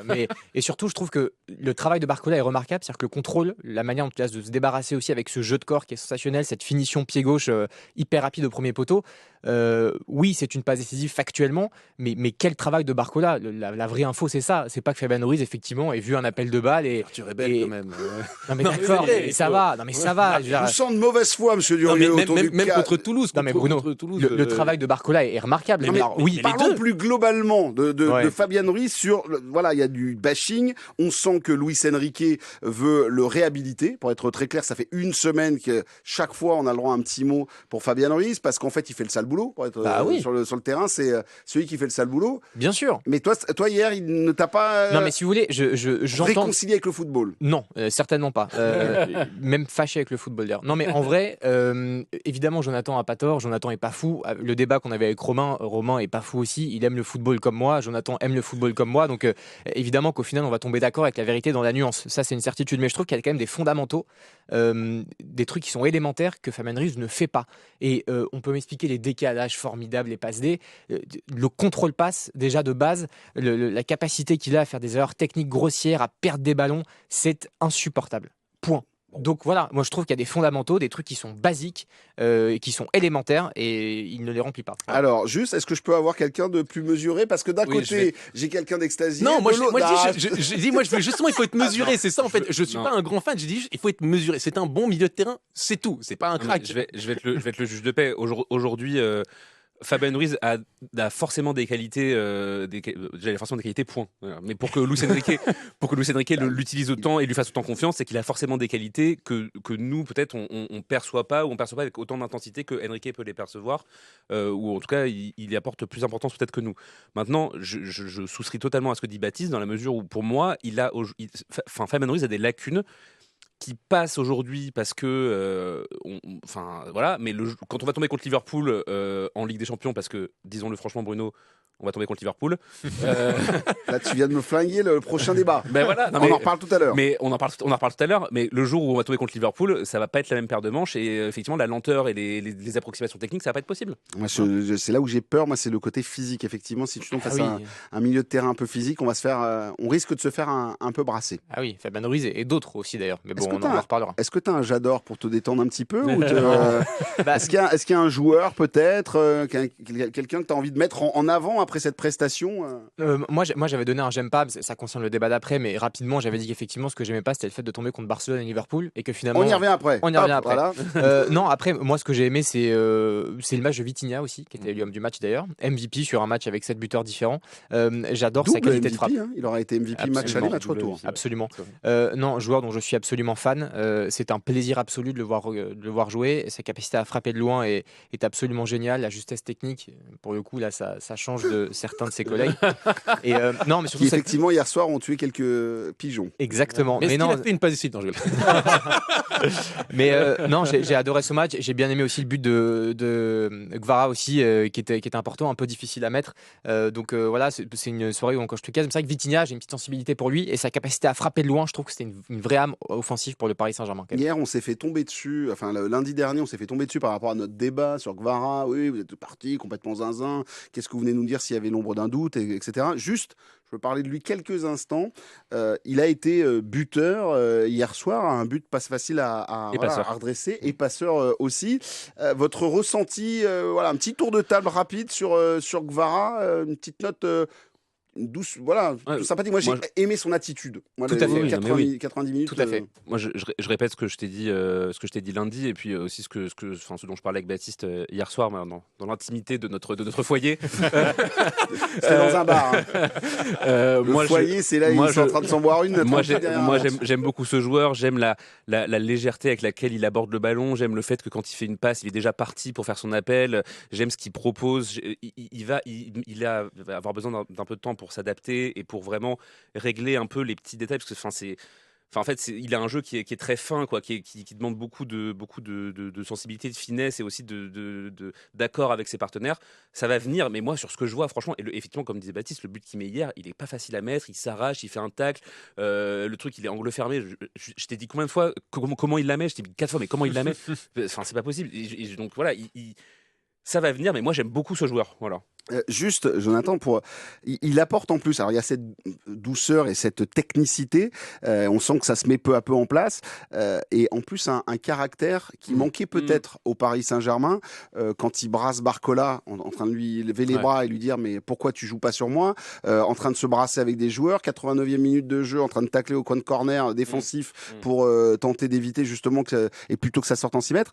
Et surtout, je trouve que le travail de Barcola est remarquable, c'est-à-dire que le contrôle, la manière dont il a de se débarrasser aussi avec ce jeu de corps qui est sensationnel, cette finition pied gauche hyper rapide au premier poteau. Oui, c'est une passe décisive factuellement, mais quel travail de Barcola. La vraie info, c'est ça. C'est pas que Fabian Ruiz, effectivement, ait vu un appel de balle et... Tu rebelles quand même. Non, mais d'accord, mais ça va. Non, mais ça va. On sent de mauvaise foi, monsieur Durieux, même contre Toulouse. Non, mais Bruno, le travail de Barcola est remarquable. Non, mais parlons plus globalement de Fabian Ruiz sur... Voilà, il y a du bashing. On sent que Luis Enrique veut le réhabiliter. Pour être très clair, ça fait une semaine que chaque fois, on a le droit à un petit mot pour Fabian Ruiz parce qu'en fait, il fait le sale boulot. Pour être sur le terrain, c'est celui qui fait le sale boulot. Bien sûr. Mais toi hier, il ne t'a pas non, mais si vous voulez, j'entends... réconcilié avec le football? Non, certainement pas. Même fâché avec le football d'ailleurs. Non, mais en vrai, évidemment, Jonathan a pas tort. Jonathan est pas fou. Le débat qu'on avait avec Romain est pas fou aussi. Il aime le football comme moi. Jonathan aime le football comme moi. Donc, évidemment qu'au final, on va tomber d'accord avec la vérité dans la nuance. Ça, c'est une certitude. Mais je trouve qu'il y a quand même des fondamentaux, des trucs qui sont élémentaires que Fabian Ruiz ne fait pas. Et on peut m'expliquer les décalages formidables, les passes D, le contrôle passe déjà de base, la capacité qu'il a à faire des erreurs techniques grossières, à perdre des ballons, c'est insupportable. Point. Donc voilà, moi je trouve qu'il y a des fondamentaux, des trucs qui sont basiques, qui sont élémentaires et il ne les remplit pas. Voilà. Alors juste, est-ce que je peux avoir quelqu'un de plus mesuré? Parce que d'un côté, j'ai quelqu'un d'extasié. Non, moi je dis justement il faut être mesuré, c'est ça en fait. Je suis pas un grand fan, je dis il faut être mesuré. C'est un bon milieu de terrain, c'est tout. C'est pas un crack. Je vais être le juge de paix. Aujourd'hui, Fabian Ruiz a forcément des qualités, forcément des qualités point. Voilà. Mais pour que Luis Enrique l'utilise autant et lui fasse autant confiance, c'est qu'il a forcément des qualités que nous peut-être on perçoit pas ou on perçoit pas avec autant d'intensité que Enrique peut les percevoir, ou en tout cas il y apporte plus d'importance peut-être que nous. Maintenant, je souscris totalement à ce que dit Baptiste dans la mesure où pour moi Fabian Ruiz a des lacunes qui passe aujourd'hui parce que voilà, mais quand on va tomber contre Liverpool en Ligue des Champions, parce que disons-le franchement Bruno, on va tomber contre Liverpool. Là, tu viens de me flinguer le prochain débat. Ben voilà, on en reparle tout à l'heure. Mais on en reparle tout à l'heure. Mais le jour où on va tomber contre Liverpool, ça va pas être la même paire de manches et effectivement la lenteur et les approximations techniques, ça va pas être possible. Moi, c'est là où j'ai peur. Moi, c'est le côté physique. Effectivement, si tu tombes face à un milieu de terrain un peu physique, on risque de se faire un peu brasser. Ah oui, Fabian Ruiz et d'autres aussi d'ailleurs. Mais bon, on en reparlera. Est-ce que tu as un j'adore pour te détendre un petit peu ou est-ce qu'il y a un joueur peut-être, quelqu'un que tu as envie de mettre en avant après cette prestation Moi, j'avais donné un j'aime pas, ça concerne le débat d'après, mais rapidement, j'avais dit qu'effectivement, ce que j'aimais pas, c'était le fait de tomber contre Barcelone et Liverpool, et que finalement. On y revient après. Voilà. Non, après, moi, ce que j'ai aimé, c'est le match de Vitinha aussi, qui était l'homme du match d'ailleurs. MVP sur un match avec 7 buteurs différents. J'adore sa qualité MVP, de frappe. hein, il aurait été MVP match aller, match retour. Absolument. Non, joueur dont je suis absolument fan. C'est un plaisir absolu de le voir jouer. Sa capacité à frapper de loin est absolument géniale. La justesse technique, pour le coup, là, ça change de certains de ses collègues. Et non, mais surtout qui effectivement hier soir ont tué quelques pigeons. Exactement. Mais non, il a fait une passe ici. Non, je... Mais non, j'ai adoré ce match. J'ai bien aimé aussi le but de Gvara aussi, qui était important, un peu difficile à mettre. Donc voilà, c'est une soirée où on coche tout case. C'est vrai que Vitinha, j'ai une petite sensibilité pour lui et sa capacité à frapper de loin, je trouve que c'était une vraie âme offensive pour le Paris Saint-Germain. Hier, on s'est fait tomber dessus, enfin le lundi dernier, on s'est fait tomber dessus par rapport à notre débat sur Gvara. Oui, vous êtes parti complètement zinzin. Qu'est-ce que vous venez nous dire s'il y avait l'ombre d'un doute, etc. Juste, je veux parler de lui quelques instants. Il a été buteur hier soir, un but passe facile à redresser et passeur aussi. Votre ressenti, voilà, un petit tour de table rapide sur Gvara, une petite note. Douce, voilà, tout sympathique. Moi, j'ai aimé son attitude. Moi, tout à fait. 90 minutes. Tout à fait. Moi, je répète ce que je t'ai dit lundi, et puis aussi ce dont je parlais avec Baptiste hier soir, dans l'intimité de notre foyer. C'était dans un bar. Hein. Le foyer, c'est là, ils sont en train de s'en boire une. Moi, j'aime beaucoup ce joueur. J'aime la légèreté avec laquelle il aborde le ballon. J'aime le fait que quand il fait une passe, il est déjà parti pour faire son appel. J'aime ce qu'il propose. Il va avoir besoin d'un peu de temps pour s'adapter et pour vraiment régler un peu les petits détails, parce que en fait, il a un jeu qui est très fin, quoi, qui demande beaucoup de sensibilité, de finesse et aussi d'accord avec ses partenaires. Ça va venir, mais moi, sur ce que je vois, franchement, effectivement, comme disait Baptiste, le but qu'il met hier, il n'est pas facile à mettre, il s'arrache, il fait un tacle, le truc, il est angle fermé. Je t'ai dit combien de fois comment il la met, je t'ai dit 4 fois, mais comment il la met, enfin, c'est pas possible. Et donc voilà, ça va venir, mais moi, j'aime beaucoup ce joueur, voilà. Juste, Jonathan, il apporte en plus, alors il y a cette douceur et cette technicité, on sent que ça se met peu à peu en place, et en plus un caractère qui manquait peut-être au Paris Saint-Germain, quand il brasse Barcola en train de lui lever les bras et lui dire mais pourquoi tu joues pas sur moi, en train de se brasser avec des joueurs, 89e minute de jeu, en train de tacler au coin de corner défensif pour tenter d'éviter justement et plutôt que ça sorte en 6 mètres,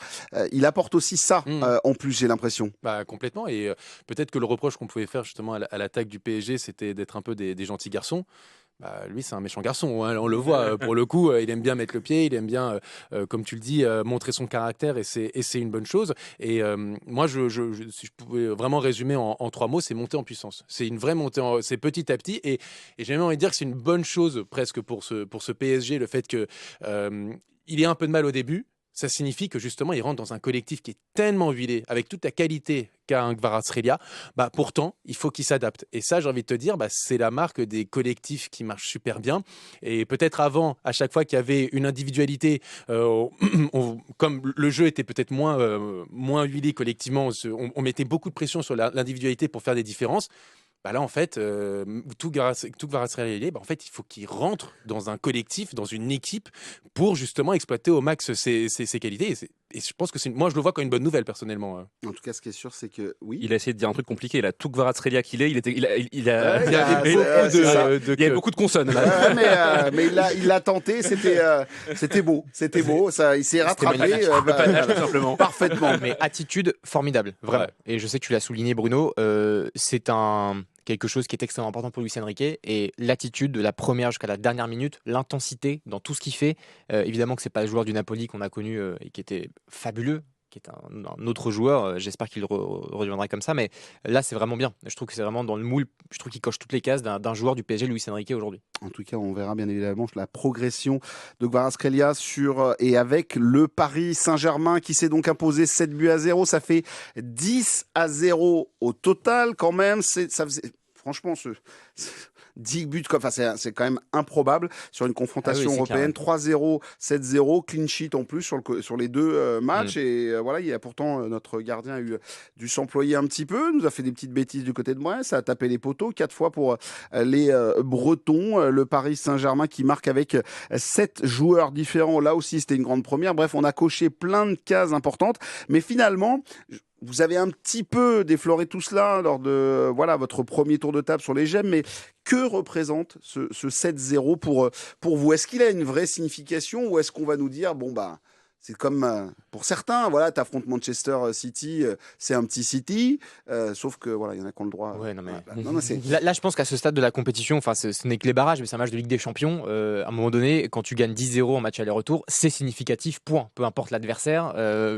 il apporte aussi ça en plus, j'ai l'impression. Bah, complètement, et peut-être que le reproche qu'on pouvait faire justement à l'attaque du PSG, c'était d'être un peu des gentils garçons. Bah, lui, c'est un méchant garçon, hein, on le voit, pour le coup, il aime bien mettre le pied, il aime bien, comme tu le dis, montrer son caractère, et c'est une bonne chose. Et moi, si je pouvais vraiment résumer en 3 mots, c'est monter en puissance. C'est une vraie montée, c'est petit à petit, et j'ai même envie de dire que c'est une bonne chose presque pour ce PSG, le fait qu'il ait un peu de mal au début. Ça signifie que justement, il rentre dans un collectif qui est tellement huilé, avec toute la qualité qu'a un Kvaratskhelia. Bah, pourtant, il faut qu'il s'adapte. Et ça, j'ai envie de te dire, c'est la marque des collectifs qui marchent super bien. Et peut-être avant, à chaque fois qu'il y avait une individualité, comme le jeu était peut-être moins huilé collectivement, on mettait beaucoup de pression sur l'individualité pour faire des différences. Bah là, en fait, tout Kvaratskhelia, en fait, il faut qu'il rentre dans un collectif, dans une équipe, pour justement exploiter au max ses qualités. Et je pense que moi, je le vois comme une bonne nouvelle, personnellement. En tout cas, ce qui est sûr, c'est que oui. Il a essayé de dire un truc compliqué. Il a tout Kvaratskhelia qu'il est. Il y a beaucoup de consonnes. Mais il l'a tenté. C'était beau. Ça, il s'est rattrapé. Simplement. Parfaitement. Mais attitude formidable, vraiment. Ouais. Et je sais que tu l'as souligné, Bruno. C'est quelque chose qui est extrêmement important pour Luis Enrique, et l'attitude de la première jusqu'à la dernière minute, l'intensité dans tout ce qu'il fait. Évidemment que c'est pas le joueur du Napoli qu'on a connu et qui était fabuleux, qui est un autre joueur. J'espère qu'il reviendra comme ça, mais là c'est vraiment bien. Je trouve que c'est vraiment dans le moule. Je trouve qu'il coche toutes les cases d'un joueur du PSG, Luis Enrique, aujourd'hui. En tout cas, on verra bien évidemment la progression de Kvaratskhelia et avec le Paris Saint-Germain qui s'est donc imposé 7-0. Ça fait 10-0 au total quand même. Ça faisait, franchement, 10 buts, c'est quand même improbable sur une confrontation européenne. 3-0, 7-0, clean sheet en plus sur les deux matchs. Et voilà, il y a pourtant notre gardien a eu dû s'employer un petit peu, nous a fait des petites bêtises du côté de Brest, ça a tapé les poteaux 4 fois pour les Bretons. Le Paris Saint-Germain qui marque avec 7 joueurs différents. Là aussi, c'était une grande première. Bref, on a coché plein de cases importantes. Mais finalement, vous avez un petit peu défloré tout cela lors de votre premier tour de table sur les gemmes, mais que représente ce 7-0 pour vous? Est-ce qu'il a une vraie signification ou est-ce qu'on va nous dire, c'est comme pour certains, tu affrontes Manchester City, c'est un petit City, sauf que il y en a qui ont le droit. Ouais, non, mais... Là, je pense qu'à ce stade de la compétition, ce n'est que les barrages, mais c'est un match de Ligue des Champions. À un moment donné, quand tu gagnes 10-0 en match aller-retour, c'est significatif, point. Peu importe l'adversaire.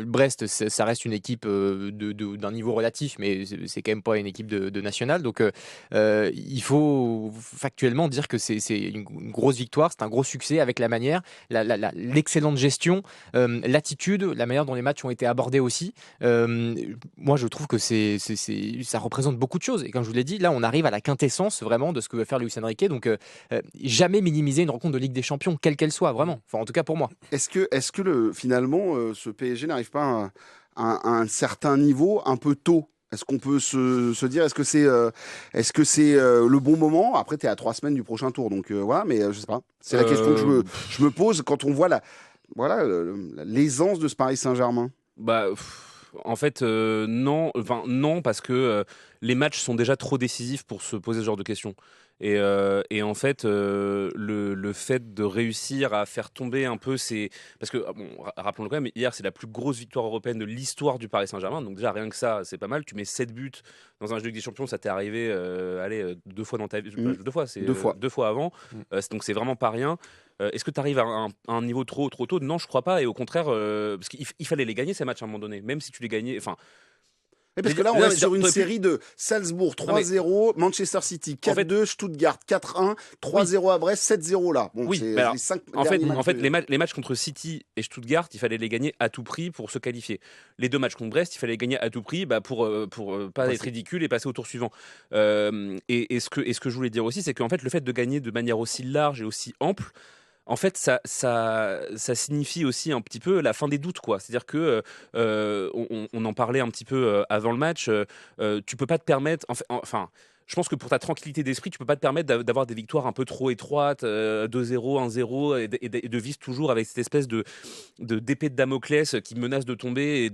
Brest, ça reste une équipe d'un niveau relatif, mais c'est quand même pas une équipe de nationale. Donc, il faut factuellement dire que c'est une grosse victoire, c'est un gros succès avec la manière, l'excellente gestion. L'attitude, la manière dont les matchs ont été abordés aussi. Moi, je trouve que ça représente beaucoup de choses. Et comme je vous l'ai dit, là, on arrive à la quintessence vraiment de ce que veut faire Luis Enrique. Donc, jamais minimiser une rencontre de Ligue des Champions, quelle qu'elle soit, vraiment. Enfin, en tout cas pour moi. Est-ce que finalement, ce PSG n'arrive pas à un certain niveau un peu tôt? Est-ce qu'on peut se dire, est-ce que c'est le bon moment? Après, tu es à 3 semaines du prochain tour, donc mais je sais pas. C'est la question que je me pose quand on voit l'aisance de ce Paris Saint-Germain. En fait, non, parce que les matchs sont déjà trop décisifs pour se poser ce genre de questions. Et en fait, le fait de réussir à faire tomber un peu parce que, rappelons-le quand même, hier, c'est la plus grosse victoire européenne de l'histoire du Paris Saint-Germain. Donc déjà, rien que ça, c'est pas mal. Tu mets 7 buts dans un jeu de Ligue des Champions, ça t'est arrivé 2 fois dans ta vie. 2 fois, c'est 2 fois avant. Donc c'est vraiment pas rien. Est-ce que tu arrives à un niveau trop tôt? Non, je crois pas. Et au contraire, parce qu'il fallait les gagner ces matchs à un moment donné, même si tu les gagnais. Parce que là, on est sur une série de Salzbourg 3-0, Manchester City 4-2, Stuttgart 4-1, 3-0 à Brest, 7-0 là. Les 5 les matchs contre City et Stuttgart, il fallait les gagner à tout prix pour se qualifier. Les 2 matchs contre Brest, il fallait les gagner à tout prix pour pas être ridicule et passer au tour suivant. Et ce que je voulais dire aussi, c'est qu'en fait, le fait de gagner de manière aussi large et aussi ample, en fait, ça signifie aussi un petit peu la fin des doutes, quoi. C'est-à-dire que on en parlait un petit peu avant le match. Tu peux pas te permettre, enfin. Je pense que pour ta tranquillité d'esprit, tu peux pas te permettre d'avoir des victoires un peu trop étroites, 2-0, 1-0, et de vivre toujours avec cette espèce d'épée de Damoclès qui menace de tomber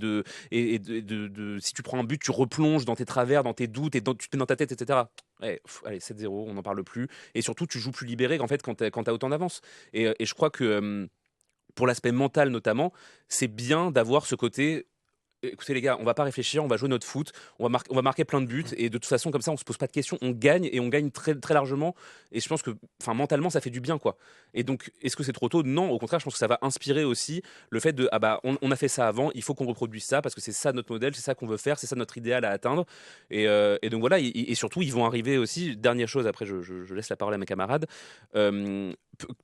si tu prends un but, tu replonges dans tes travers, dans tes doutes, et tu te mets dans ta tête, etc. Allez, 7-0, on n'en parle plus. Et surtout, tu joues plus libéré en fait quand t'as autant d'avance. Et je crois que pour l'aspect mental notamment, c'est bien d'avoir ce côté. Écoutez les gars, on va pas réfléchir, on va jouer notre foot, on va marquer plein de buts et de toute façon comme ça on se pose pas de questions, on gagne et on gagne très très largement et je pense que mentalement ça fait du bien quoi. Et donc est-ce que c'est trop tôt? Non, au contraire, je pense que ça va inspirer aussi le fait de on a fait ça avant, il faut qu'on reproduise ça parce que c'est ça notre modèle, c'est ça qu'on veut faire, c'est ça notre idéal à atteindre et donc voilà et surtout ils vont arriver aussi, dernière chose, après je laisse la parole à mes camarades,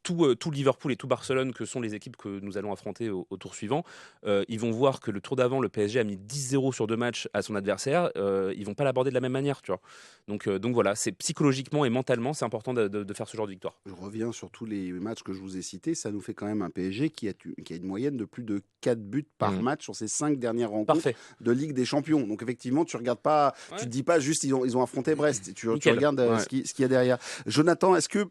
tout Liverpool et tout Barcelone que sont les équipes que nous allons affronter au tour suivant, ils vont voir que le tour d'avant le PSG a mis 10-0 sur 2 matchs à son adversaire, ils vont pas l'aborder de la même manière, tu vois. Donc voilà, c'est psychologiquement et mentalement, c'est important de faire ce genre de victoire. Je reviens sur tous les matchs que je vous ai cités, ça nous fait quand même un PSG qui a une moyenne de plus de 4 buts par match sur ces 5 dernières rencontres de Ligue des Champions. Donc effectivement, tu regardes pas, tu te dis pas juste ils ont affronté Brest, tu regardes ce qu'il y a derrière. Jonathan, est-ce que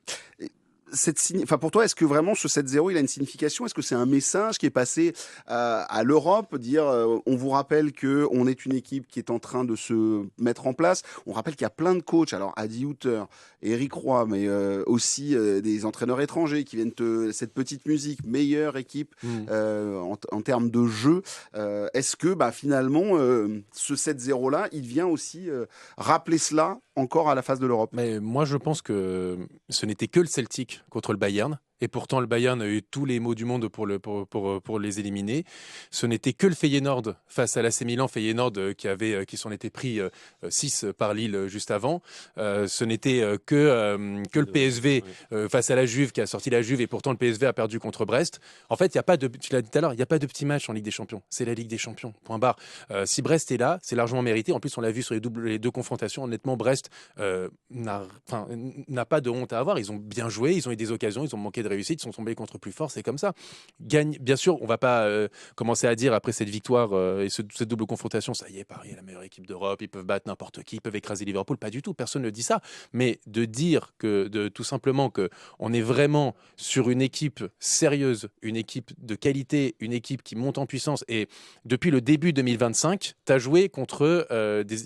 pour toi, est-ce que vraiment ce 7-0 il a une signification? Est-ce que c'est un message qui est passé à l'Europe, dire on vous rappelle que on est une équipe qui est en train de se mettre en place. On rappelle qu'il y a plein de coachs, alors Adi Hütter, Eric Roy, mais aussi des entraîneurs étrangers qui viennent cette petite musique, meilleure équipe en termes de jeu. Est-ce que finalement ce 7-0 là, il vient aussi rappeler cela encore à la face de l'Europe? Mais moi, je pense que ce n'était que le Celtic contre le Bayern. Et pourtant, le Bayern a eu tous les maux du monde pour les éliminer. Ce n'était que le Feyenoord face à l'AC Milan. Feyenoord qui s'en était pris 6 par Lille juste avant. Ce n'était que le PSV face à la Juve qui a sorti la Juve. Et pourtant, le PSV a perdu contre Brest. En fait, tu l'as dit tout à l'heure, il n'y a pas de petits matchs en Ligue des Champions. C'est la Ligue des Champions, point barre. Si Brest est là, c'est largement mérité. En plus, on l'a vu sur les 2 confrontations. Honnêtement, Brest n'a pas de honte à avoir. Ils ont bien joué, ils ont eu des occasions, ils ont manqué de réussite, ils sont tombés contre plus fort, c'est comme ça. Bien sûr, on va pas commencer à dire après cette victoire et cette double confrontation, ça y est, Paris est la meilleure équipe d'Europe, ils peuvent battre n'importe qui, ils peuvent écraser Liverpool, pas du tout, personne ne dit ça. Mais de dire tout simplement que on est vraiment sur une équipe sérieuse, une équipe de qualité, une équipe qui monte en puissance, et depuis le début 2025, tu as joué contre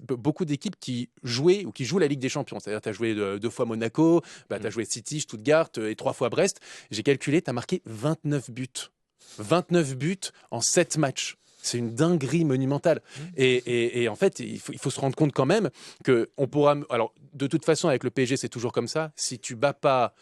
beaucoup d'équipes qui jouaient ou qui jouent la Ligue des Champions. C'est-à-dire tu as joué 2 fois Monaco, tu as joué City, Stuttgart et 3 fois Brest. J'ai calculé, tu as marqué 29 buts. 29 buts en 7 matchs. C'est une dinguerie monumentale. Et en fait, il faut se rendre compte quand même qu'on pourra... Alors, de toute façon, avec le PSG, c'est toujours comme ça. Si tu bats pas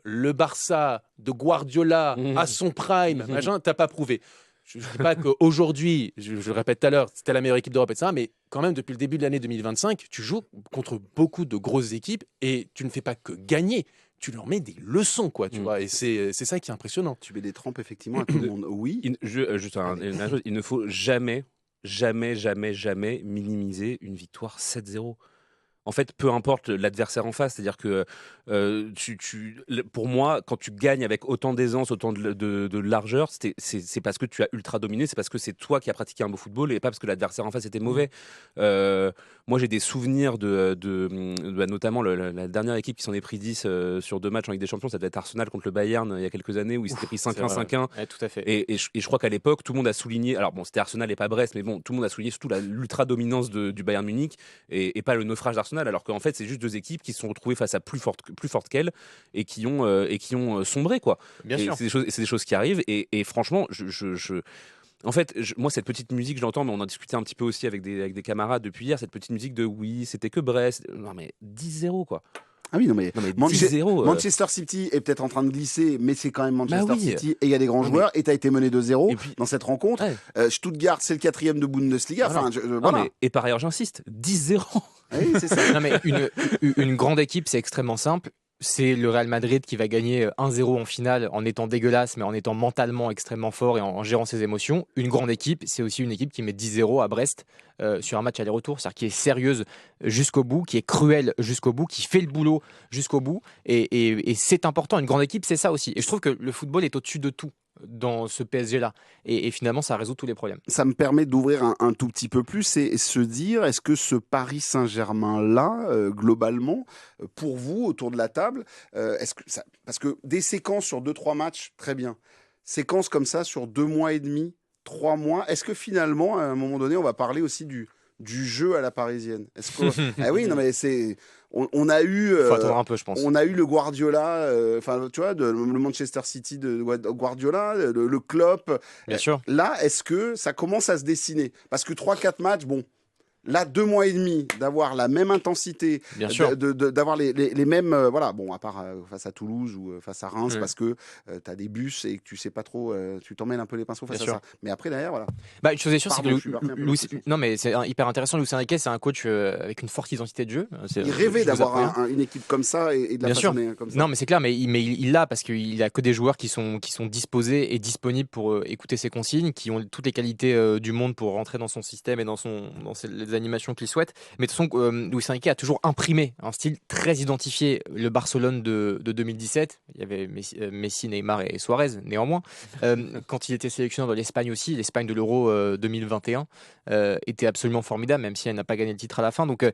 le Barça de Guardiola à son prime, machin, t'as pas prouvé. Je ne dis pas qu'aujourd'hui, je le répète tout à l'heure, c'était la meilleure équipe d'Europe, etc. Mais quand même, depuis le début de l'année 2025, tu joues contre beaucoup de grosses équipes et tu ne fais pas que gagner. Tu leur mets des leçons, quoi, tu vois. Et c'est ça qui est impressionnant. Tu mets des trempes, effectivement, à tout le monde. Oui. Juste une chose, il ne faut jamais minimiser une victoire 7-0. En fait, peu importe l'adversaire en face, c'est-à-dire que pour moi, quand tu gagnes avec autant d'aisance, autant de largeur, c'est parce que tu as ultra dominé, c'est parce que c'est toi qui as pratiqué un beau football et pas parce que l'adversaire en face était mauvais. Moi, j'ai des souvenirs notamment la dernière équipe qui s'en est pris 10 sur 2 matchs en Ligue des Champions, ça devait être Arsenal contre le Bayern il y a quelques années où ils s'étaient pris 5-1, 5-1. Ouais, tout à fait. Et je crois qu'à l'époque, tout le monde a souligné, alors bon, c'était Arsenal et pas Brest, mais bon, tout le monde a souligné surtout l'ultra dominance du Bayern Munich et pas le naufrage d'Arsenal, alors qu'en fait, c'est juste 2 équipes qui se sont retrouvées face à plus fortes qu'elles et qui ont sombré, quoi. Bien sûr. C'est des choses qui arrivent et franchement, en fait, moi, cette petite musique, je l'entends, mais on en discutait un petit peu aussi avec des camarades depuis hier, cette petite musique de oui, c'était que Brest. Non, mais 10-0 quoi. Ah oui, non mais 10-0. Manchester City est peut-être en train de glisser, mais c'est quand même Manchester oui. City et il y a des grands joueurs et tu as été mené 2-0 Et puis- dans cette rencontre. Ouais. Stuttgart, c'est le 4e de Bundesliga. Voilà. Enfin, Non, voilà. et par ailleurs, j'insiste, 10-0. Oui, c'est ça. Non, mais une grande équipe, c'est extrêmement simple. C'est le Real Madrid qui va gagner 1-0 en finale en étant dégueulasse, mais en étant mentalement extrêmement fort et en gérant ses émotions. Une grande équipe, c'est aussi une équipe qui met 10-0 à Brest sur un match aller-retour, c'est-à-dire qui est sérieuse jusqu'au bout, qui est cruelle jusqu'au bout, qui fait le boulot jusqu'au bout. Et c'est important. Une grande équipe, c'est ça aussi. Et je trouve que le football est au-dessus de tout dans ce PSG-là. Et finalement, ça résout tous les problèmes. Ça me permet d'ouvrir un tout petit peu plus et se dire, est-ce que ce Paris Saint-Germain-là, globalement, pour vous, autour de la table, parce que des séquences sur 2-3 matchs, très bien. Séquences comme ça sur 2 mois et demi, 3 mois, est-ce que finalement, à un moment donné, on va parler aussi du jeu à la parisienne? Est-ce que... Ah oui, non mais c'est... On a eu... Faut attendre un peu, je pense. On a eu le Guardiola, enfin tu vois, le Manchester City de Guardiola, le Klopp. Bien sûr. Là, est-ce que ça commence à se dessiner? Parce que 3-4 matchs, bon, là, 2 mois et demi, d'avoir la même intensité, Bien sûr. d'avoir les mêmes... voilà, bon, à part face à Toulouse ou face à Reims, parce que tu as des bus et que tu sais pas trop, tu t'emmènes un peu les pinceaux face Bien à sûr. ça. Mais après, derrière, voilà. Bah, une chose est sûre, c'est Pardon, je que suis parti un peu Luis, là-dessus. non mais c'est hyper intéressant. Luis Enrique, c'est un coach avec une forte identité de jeu. Il rêvait d'avoir une équipe comme ça et de la Bien sûr. façonner comme ça. Non, mais c'est clair, mais il l'a parce qu'il a que des joueurs qui sont disposés et disponibles pour écouter ses consignes, qui ont toutes les qualités du monde pour rentrer dans son système et dans les animations qu'il souhaite. Mais de toute façon, Luis Enrique a toujours imprimé un style très identifié. Le Barcelone de 2017, il y avait Messi, Neymar et Suarez, néanmoins. Quand il était sélectionneur de l'Espagne aussi, l'Espagne de l'Euro 2021 était absolument formidable, même si elle n'a pas gagné le titre à la fin. Donc,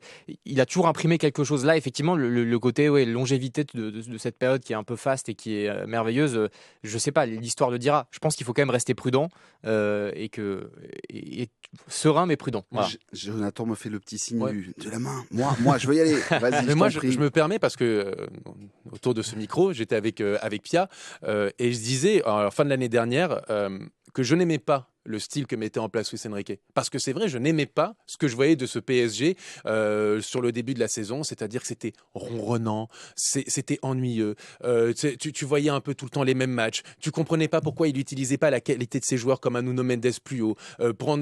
il a toujours imprimé quelque chose là. Effectivement, le côté longévité de cette période qui est un peu faste et qui est merveilleuse, je sais pas, l'histoire le dira. Je pense qu'il faut quand même rester prudent et serein mais prudent. Voilà. Jonathan me fait le petit signe Ouais. de la main. Moi, je veux y aller. Vas-y, Mais moi, je t'en prie. je me permets parce que autour de ce micro, j'étais avec Pia et je disais, à la fin de l'année dernière, que je n'aimais pas le style que mettait en place Luis Enrique. Parce que c'est vrai, je n'aimais pas ce que je voyais de ce PSG sur le début de la saison, c'est-à-dire que c'était ronronnant, c'était ennuyeux, tu voyais un peu tout le temps les mêmes matchs, tu comprenais pas pourquoi il n'utilisait pas la qualité de ses joueurs comme un Nuno Mendes plus haut,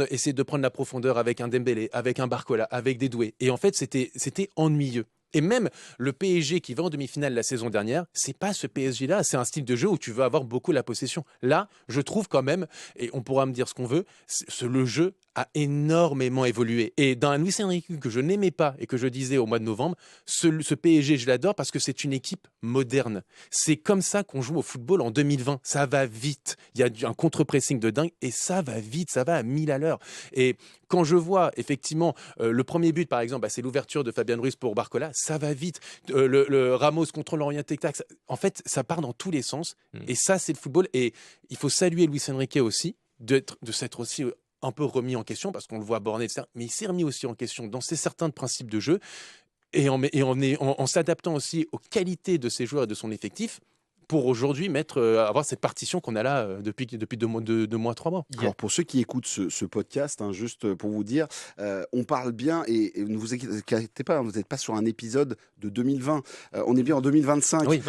essayer de prendre la profondeur avec un Dembélé, avec un Barcola, avec des doués. Et en fait, c'était ennuyeux. Et même le PSG qui va en demi-finale la saison dernière, c'est pas ce PSG-là, c'est un style de jeu où tu veux avoir beaucoup la possession. Là, je trouve quand même, et on pourra me dire ce qu'on veut, le jeu a énormément évolué. Et dans un Luis Enrique que je n'aimais pas et que je disais au mois de novembre, ce PSG, je l'adore parce que c'est une équipe moderne. C'est comme ça qu'on joue au football en 2020. Ça va vite. Il y a un contre-pressing de dingue et ça va vite, ça va à 1000 à l'heure. Et quand je vois effectivement le premier but, par exemple, c'est l'ouverture de Fabian Ruiz pour Barcola, ça va vite. Le Ramos contre l'Orient Tic-Tac, en fait, ça part dans tous les sens. Et ça, c'est le football. Et il faut saluer Luis Enrique aussi, de s'être aussi un peu remis en question, parce qu'on le voit borné, etc. Mais il s'est remis aussi en question dans certains principes de jeu, et en s'adaptant aussi aux qualités de ses joueurs et de son effectif, pour aujourd'hui avoir cette partition qu'on a là depuis 2 mois, 3 mois. Alors pour ceux qui écoutent ce podcast, juste pour vous dire, on parle bien et ne vous inquiétez pas, vous n'êtes pas sur un épisode de 2020, on est bien en 2025. Oui.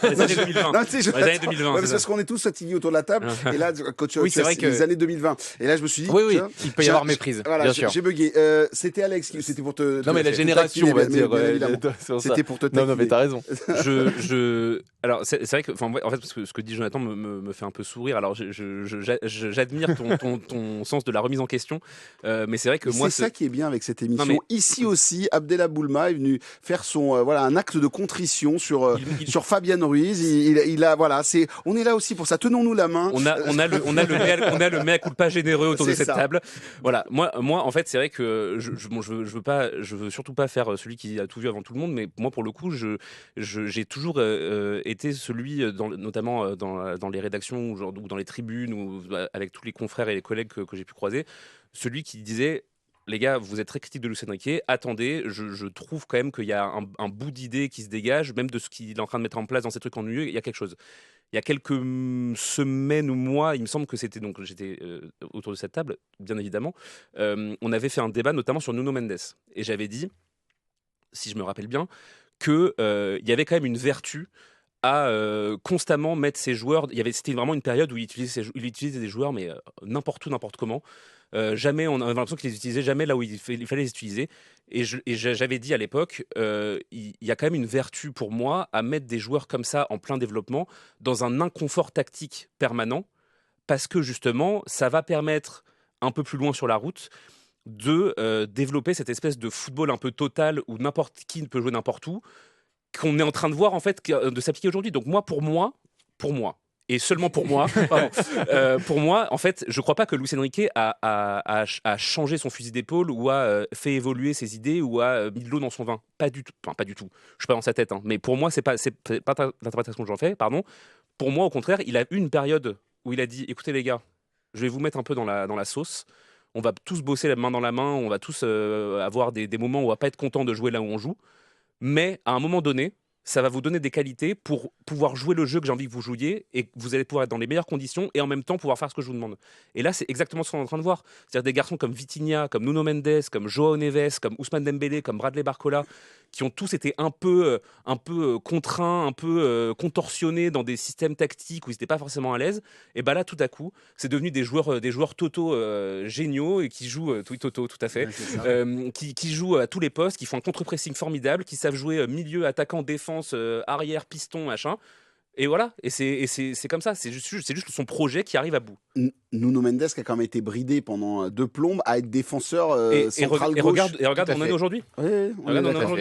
Les années 2020. Non, tu sais, Les années 2020. Ouais, parce qu'on est tous fatigués autour de la table. Et là, quand tu c'est vrai que les années 2020. Et là, je me suis dit, oui, il peut y avoir méprise. Voilà, bien sûr. j'ai bugué. C'était Alex, c'était pour te. Non, mais la génération, on va dire. C'était pour te. Non, mais t'as raison. Alors, c'est vrai que, en fait, parce que ce que dit Jonathan me fait un peu sourire. Alors, j'admire ton sens de la remise en question, mais c'est vrai que moi, c'est ça qui est bien avec cette émission. Ici aussi, Abdellah Boulma est venu faire un acte de contrition sur Fabian Ruiz. Il a, voilà, on est là aussi pour ça. Tenons-nous la main. On a le mea culpa généreux autour de cette table. Voilà. Moi, en fait, c'est vrai que je veux surtout pas faire celui qui a tout vu avant tout le monde, mais moi, pour le coup, j'ai toujours été celui, notamment dans les rédactions ou dans les tribunes ou avec tous les confrères et les collègues que j'ai pu croiser, celui qui disait: les gars, vous êtes très critiques de Luis Enrique, attendez, je trouve quand même qu'il y a un bout d'idée qui se dégage, même de ce qu'il est en train de mettre en place dans ces trucs ennuyeux, il y a quelque chose. Il y a quelques semaines ou mois, il me semble que c'était, donc j'étais autour de cette table, bien évidemment, on avait fait un débat notamment sur Nuno Mendes. Et j'avais dit, si je me rappelle bien, qu'il y avait quand même une vertu à constamment mettre ses joueurs. C'était vraiment une période où il utilisait des joueurs, mais n'importe où, n'importe comment. Jamais, on avait l'impression qu'il les utilisait jamais là où il fallait les utiliser. Et j'avais dit à l'époque, il y a quand même une vertu pour moi à mettre des joueurs comme ça en plein développement dans un inconfort tactique permanent, parce que justement, ça va permettre un peu plus loin sur la route de développer cette espèce de football un peu total où n'importe qui peut jouer n'importe où, qu'on est en train de voir en fait de s'appliquer aujourd'hui. Donc pour moi, et seulement pour moi, pour moi, en fait, je crois pas que Luis Enrique a changé son fusil d'épaule ou a fait évoluer ses idées ou a mis de l'eau dans son vin. Pas du tout. Enfin, pas du tout. Je suis pas dans sa tête, mais pour moi, c'est pas l'interprétation que j'en fais. Pardon. Pour moi, au contraire, il a eu une période où il a dit: écoutez les gars, je vais vous mettre un peu dans la sauce. On va tous bosser la main dans la main. On va tous avoir des moments où on va pas être content de jouer là où on joue. Mais à un moment donné, ça va vous donner des qualités pour pouvoir jouer le jeu que j'ai envie que vous jouiez, et que vous allez pouvoir être dans les meilleures conditions et en même temps pouvoir faire ce que je vous demande. Et là, c'est exactement ce qu'on est en train de voir. C'est-à-dire des garçons comme Vitinha, comme Nuno Mendes, comme Joao Neves, comme Ousmane Dembélé, comme Bradley Barcola, qui ont tous été un peu contraints, un peu contorsionnés dans des systèmes tactiques où ils n'étaient pas forcément à l'aise. Et bien là, tout à coup, c'est devenu des joueurs Toto géniaux et qui jouent, oui, Toto, tout à fait, qui jouent à tous les postes, qui font un contre-pressing formidable, qui savent jouer milieu, attaquant, défense, arrière, piston, machin. Et voilà, et c'est comme ça, c'est juste son projet qui arrive à bout. Nuno Mendes qui a quand même été bridé pendant 2 plombes à être défenseur central gauche. Et regarde, on en est aujourd'hui. Oui, on est d'accord.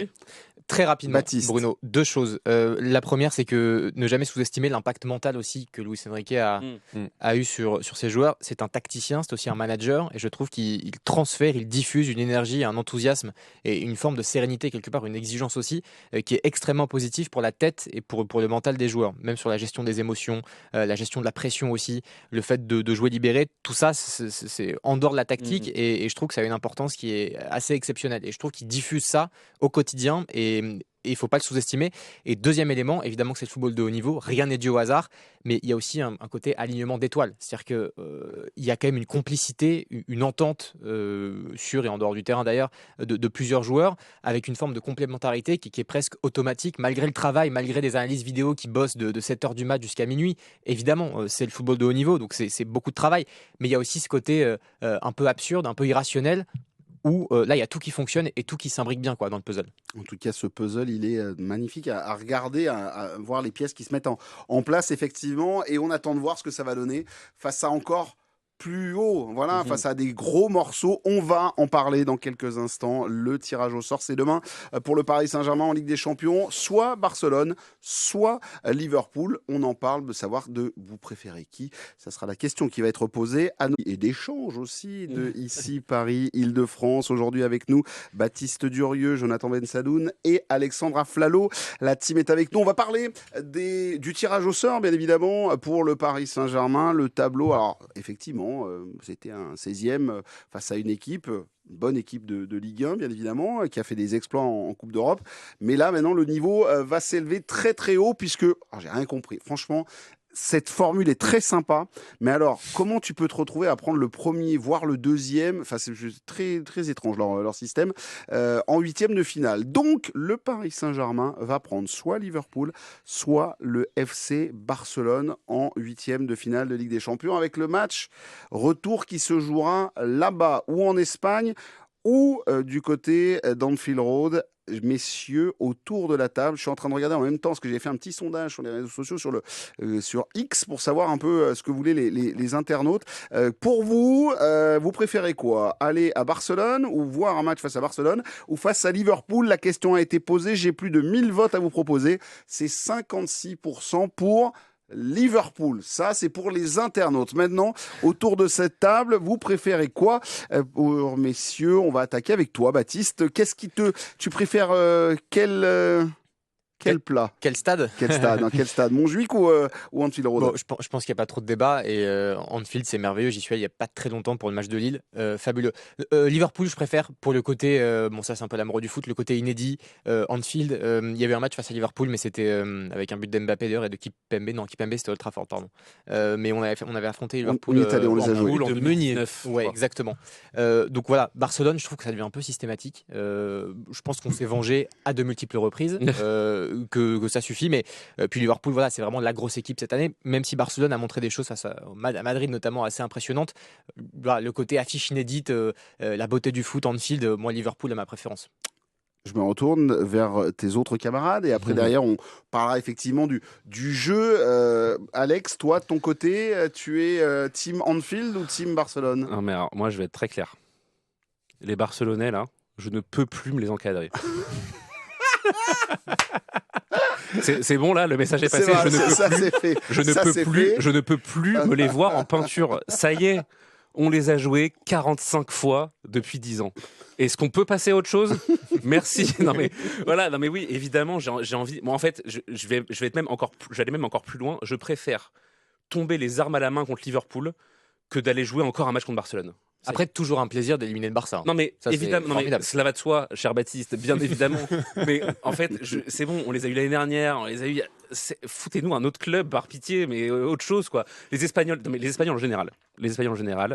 Très rapidement, Baptiste. Bruno, 2 choses. La première, c'est que ne jamais sous-estimer l'impact mental aussi que Luis Enrique a eu sur ses joueurs. C'est un tacticien, c'est aussi un manager, et je trouve qu'il transfère, il diffuse une énergie, un enthousiasme et une forme de sérénité quelque part, une exigence aussi, qui est extrêmement positive pour la tête et pour le mental des joueurs, même sur la gestion des émotions, la gestion de la pression aussi, le fait de jouer libéré, tout ça, c'est en dehors de la tactique, et je trouve que ça a une importance qui est assez exceptionnelle. Et je trouve qu'il diffuse ça au quotidien, et il ne faut pas le sous-estimer. Et deuxième élément, évidemment que c'est le football de haut niveau, rien n'est dû au hasard, mais il y a aussi un côté alignement d'étoiles. C'est-à-dire qu'il y a quand même une complicité, une entente sur et en dehors du terrain d'ailleurs, de plusieurs joueurs, avec une forme de complémentarité qui est presque automatique, malgré le travail, malgré des analyses vidéo qui bossent de 7h du mat jusqu'à minuit. Évidemment, c'est le football de haut niveau, donc c'est beaucoup de travail, mais il y a aussi ce côté un peu absurde, un peu irrationnel, où là il y a tout qui fonctionne et tout qui s'imbrique bien quoi dans le puzzle. En tout cas, ce puzzle, il est magnifique à regarder, à voir les pièces qui se mettent en place, effectivement. Et on attend de voir ce que ça va donner face à encore plus haut. Voilà, face à des gros morceaux. On va en parler dans quelques instants. Le tirage au sort, c'est demain pour le Paris Saint-Germain en Ligue des Champions. Soit Barcelone, soit Liverpool. On en parle de savoir de vous préférez qui. Ça sera la question qui va être posée à nous. Et d'échanges aussi de ici, Paris, Île-de-France. Aujourd'hui avec nous, Baptiste Durieux, Jonathan Bensadoun et Alexandra Flalo. La team est avec nous. On va parler du tirage au sort, bien évidemment, pour le Paris Saint-Germain. Le tableau, alors effectivement, c'était un 16e face à une bonne équipe de Ligue 1, bien évidemment, qui a fait des exploits en Coupe d'Europe. Mais là, maintenant, le niveau va s'élever très, très haut, puisque, j'ai rien compris. Franchement, cette formule est très sympa, mais alors, comment tu peux te retrouver à prendre le premier, voire le deuxième, enfin c'est très, très étrange leur système, en 8e de finale. Donc, le Paris Saint-Germain va prendre soit Liverpool, soit le FC Barcelone en 8e de finale de Ligue des Champions, avec le match retour qui se jouera là-bas, ou en Espagne, ou du côté d'Anfield Road. Messieurs, autour de la table, je suis en train de regarder en même temps, parce que j'ai fait un petit sondage sur les réseaux sociaux, sur X, pour savoir un peu ce que voulaient les internautes. Pour vous, vous préférez quoi? Aller à Barcelone, ou voir un match face à Barcelone, ou face à Liverpool? La question a été posée, j'ai plus de 1000 votes à vous proposer. C'est 56% pour Liverpool. Ça, c'est pour les internautes. Maintenant, autour de cette table, vous préférez quoi? Pour messieurs, on va attaquer avec toi, Baptiste. Tu préfères quel plat? Quel stade? Quel stade? Montjuic ou Anfield Road? Bon, je pense qu'il n'y a pas trop de débat et Anfield c'est merveilleux, j'y suis allé il n'y a pas très longtemps pour le match de Lille, fabuleux. Liverpool je préfère pour le côté, bon ça c'est un peu l'amoureux du foot, le côté inédit. Anfield, il y avait un match face à Liverpool mais c'était avec un but d'Mbappé d'ailleurs et de Kimpembe c'était Old Trafford pardon. Mais on avait affronté Liverpool on y est allé, on les a joués. en 2009. Ouais exactement. Donc voilà, Barcelone je trouve que ça devient un peu systématique. Je pense qu'on s'est vengé à de multiples reprises. Que ça suffit, mais puis Liverpool, voilà, c'est vraiment la grosse équipe cette année, même si Barcelone a montré des choses face à Madrid notamment assez impressionnantes. Voilà, le côté affiche inédite, la beauté du foot, Anfield, moi Liverpool est ma préférence. Je me retourne vers tes autres camarades et après derrière on parlera effectivement du jeu. Alex, toi de ton côté, tu es team Anfield ou team Barcelone? Non mais alors, moi je vais être très clair. Les Barcelonais là, je ne peux plus me les encadrer. C'est bon là, le message est passé. Je ne peux plus me les voir en peinture. Ça y est, on les a joués 45 fois depuis 10 ans. Est-ce qu'on peut passer à autre chose? Merci. Non mais voilà, non mais oui, évidemment, j'ai envie. Moi en fait, j'allais même encore plus loin. Je préfère tomber les armes à la main contre Liverpool que d'aller jouer encore un match contre Barcelone. Après, toujours un plaisir d'éliminer le Barça. Non mais ça, évidemment, cela va de soi, cher Baptiste, bien évidemment. Mais en fait, c'est bon, on les a eu l'année dernière, on les a eu. Foutez-nous un autre club par pitié, mais autre chose quoi. Les Espagnols en général,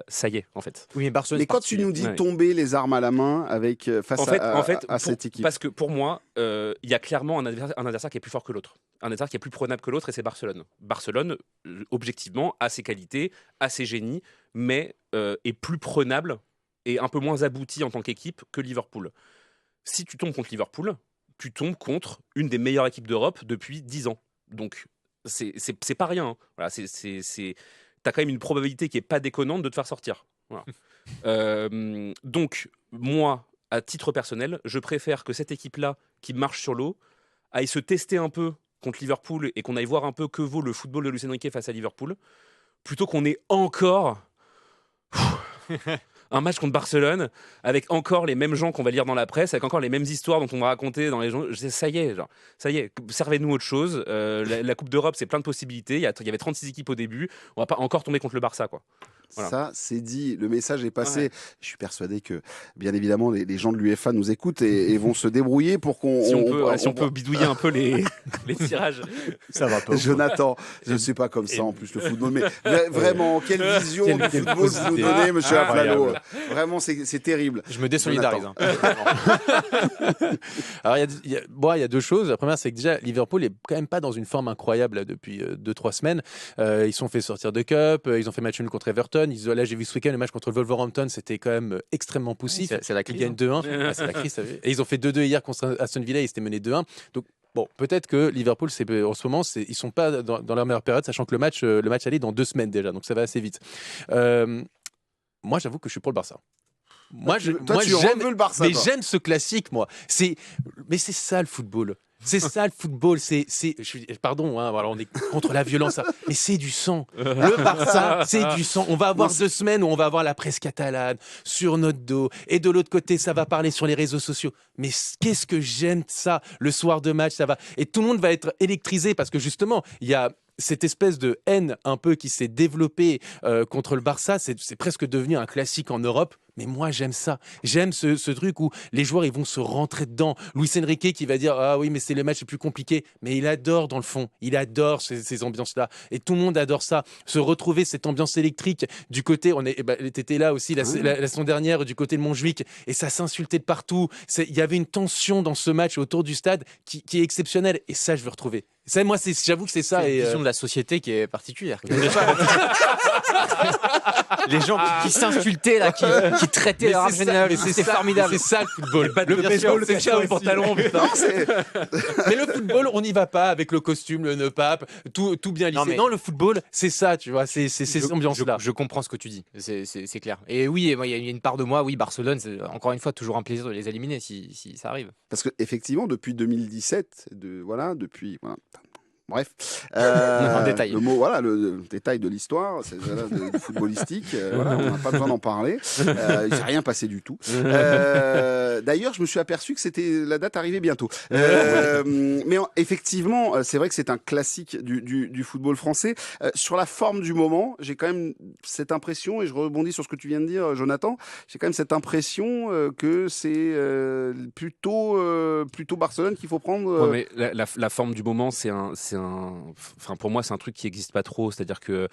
ça y est en fait. Oui, mais Barcelone. Mais quand tu nous dis tomber les armes à la main avec face à cette équipe, parce que pour moi, il y a clairement un adversaire qui est plus fort que l'autre, un adversaire qui est plus prenable que l'autre, et c'est Barcelone. Barcelone, objectivement, a ses qualités, a ses génies, mais est plus prenable et un peu moins abouti en tant qu'équipe que Liverpool. Si tu tombes contre Liverpool, tu tombes contre une des meilleures équipes d'Europe depuis 10 ans. Donc, c'est pas rien. Hein. Voilà, t'as quand même une probabilité qui est pas déconnante de te faire sortir. Voilà. Donc, moi, à titre personnel, je préfère que cette équipe-là, qui marche sur l'eau, aille se tester un peu contre Liverpool et qu'on aille voir un peu que vaut le football de Luis Enrique face à Liverpool, plutôt qu'on ait encore un match contre Barcelone avec encore les mêmes gens qu'on va lire dans la presse, avec encore les mêmes histoires dont on va raconter dans les gens. Ça y est, servez-nous autre chose. La Coupe d'Europe, c'est plein de possibilités. Il y avait 36 équipes au début. On va pas encore tomber contre le Barça, quoi. Voilà. Ça, c'est dit. Le message est passé. Ouais. Je suis persuadé que, bien évidemment, les gens de l'UEFA nous écoutent et vont se débrouiller pour qu'on... Si on peut bidouiller un peu les tirages. Ça va pas. Jonathan, je ne suis pas comme ça en plus, le football. Mais vraiment, quelle vision du football vous nous donnez, monsieur Aflalo. Vraiment, c'est terrible. Je me désolidarise. Alors, il y a deux choses. La première, c'est que déjà, Liverpool est quand même pas dans une forme incroyable là, depuis 2-3 semaines. Ils sont fait sortir de Cup, ils ont fait match nul contre Everton. Wolverhampton. Là, j'ai vu ce week-end le match contre le Wolverhampton, c'était quand même extrêmement poussif. C'est la Ils crise. gagnent 2-1. Ah, c'est la crise, t'as vu. Et ils ont fait 2-2 hier contre Aston Villa, ils s'étaient menés 2-1. Donc, bon, peut-être que Liverpool, en ce moment, ils sont pas dans leur meilleure période, sachant que le match allait dans 2 semaines déjà, donc ça va assez vite. Moi, j'avoue que je suis pour le Barça. Moi, tu j'aime veux le Barça, mais toi. j'aime ce classique, moi. Mais c'est ça le football. C'est ça le football. Pardon, hein, voilà, on est contre la violence, mais c'est du sang. Le Barça, c'est du sang. On va avoir 2 semaines où on va avoir la presse catalane sur notre dos, et de l'autre côté, ça va parler sur les réseaux sociaux. Mais qu'est-ce que j'aime ça. Le soir de match, ça va. Et tout le monde va être électrisé parce que justement, il y a cette espèce de haine un peu qui s'est développée contre le Barça. C'est presque devenu un classique en Europe. Mais moi, j'aime ça. J'aime ce truc où les joueurs, ils vont se rentrer dedans. Luis Enrique qui va dire « Ah oui, mais c'est le match le plus compliqué. » Mais il adore dans le fond. Il adore ces ambiances-là. Et tout le monde adore ça. Se retrouver cette ambiance électrique du côté... T'étais là aussi la saison dernière du côté de Montjuic. Et ça s'insultait de partout. Il y avait une tension dans ce match autour du stade qui est exceptionnelle. Et ça, je veux retrouver. Ça, moi, j'avoue que c'est ça. C'est une vision de la société qui est particulière. Les gens qui s'insultaient, là, qui traitaient leur arsenal, c'est formidable. C'est ça le football. Le baseball, c'est ça, le pantalon, putain. Mais le football, on n'y va pas avec le costume, le nœud pape, tout bien lissé. Non, le football, c'est ça, tu vois, c'est ces ambiances-là. Je comprends ce que tu dis, c'est clair. Et oui, il y a une part de moi, oui, Barcelone, c'est encore une fois toujours un plaisir de les éliminer si ça arrive. Parce qu'effectivement, depuis 2017, bref, détail. le mot, le détail de l'histoire, c'est du footballistique. On n'a pas besoin d'en parler. Il s'est rien passé du tout. D'ailleurs, je me suis aperçu que la date arrivait bientôt. Mais effectivement, c'est vrai que c'est un classique du football français. Sur la forme du moment, j'ai quand même cette impression, et je rebondis sur ce que tu viens de dire, Jonathan. J'ai quand même cette impression que c'est plutôt Barcelone qu'il faut prendre. Ouais, mais la forme du moment, enfin, pour moi, c'est un truc qui n'existe pas trop. C'est-à-dire que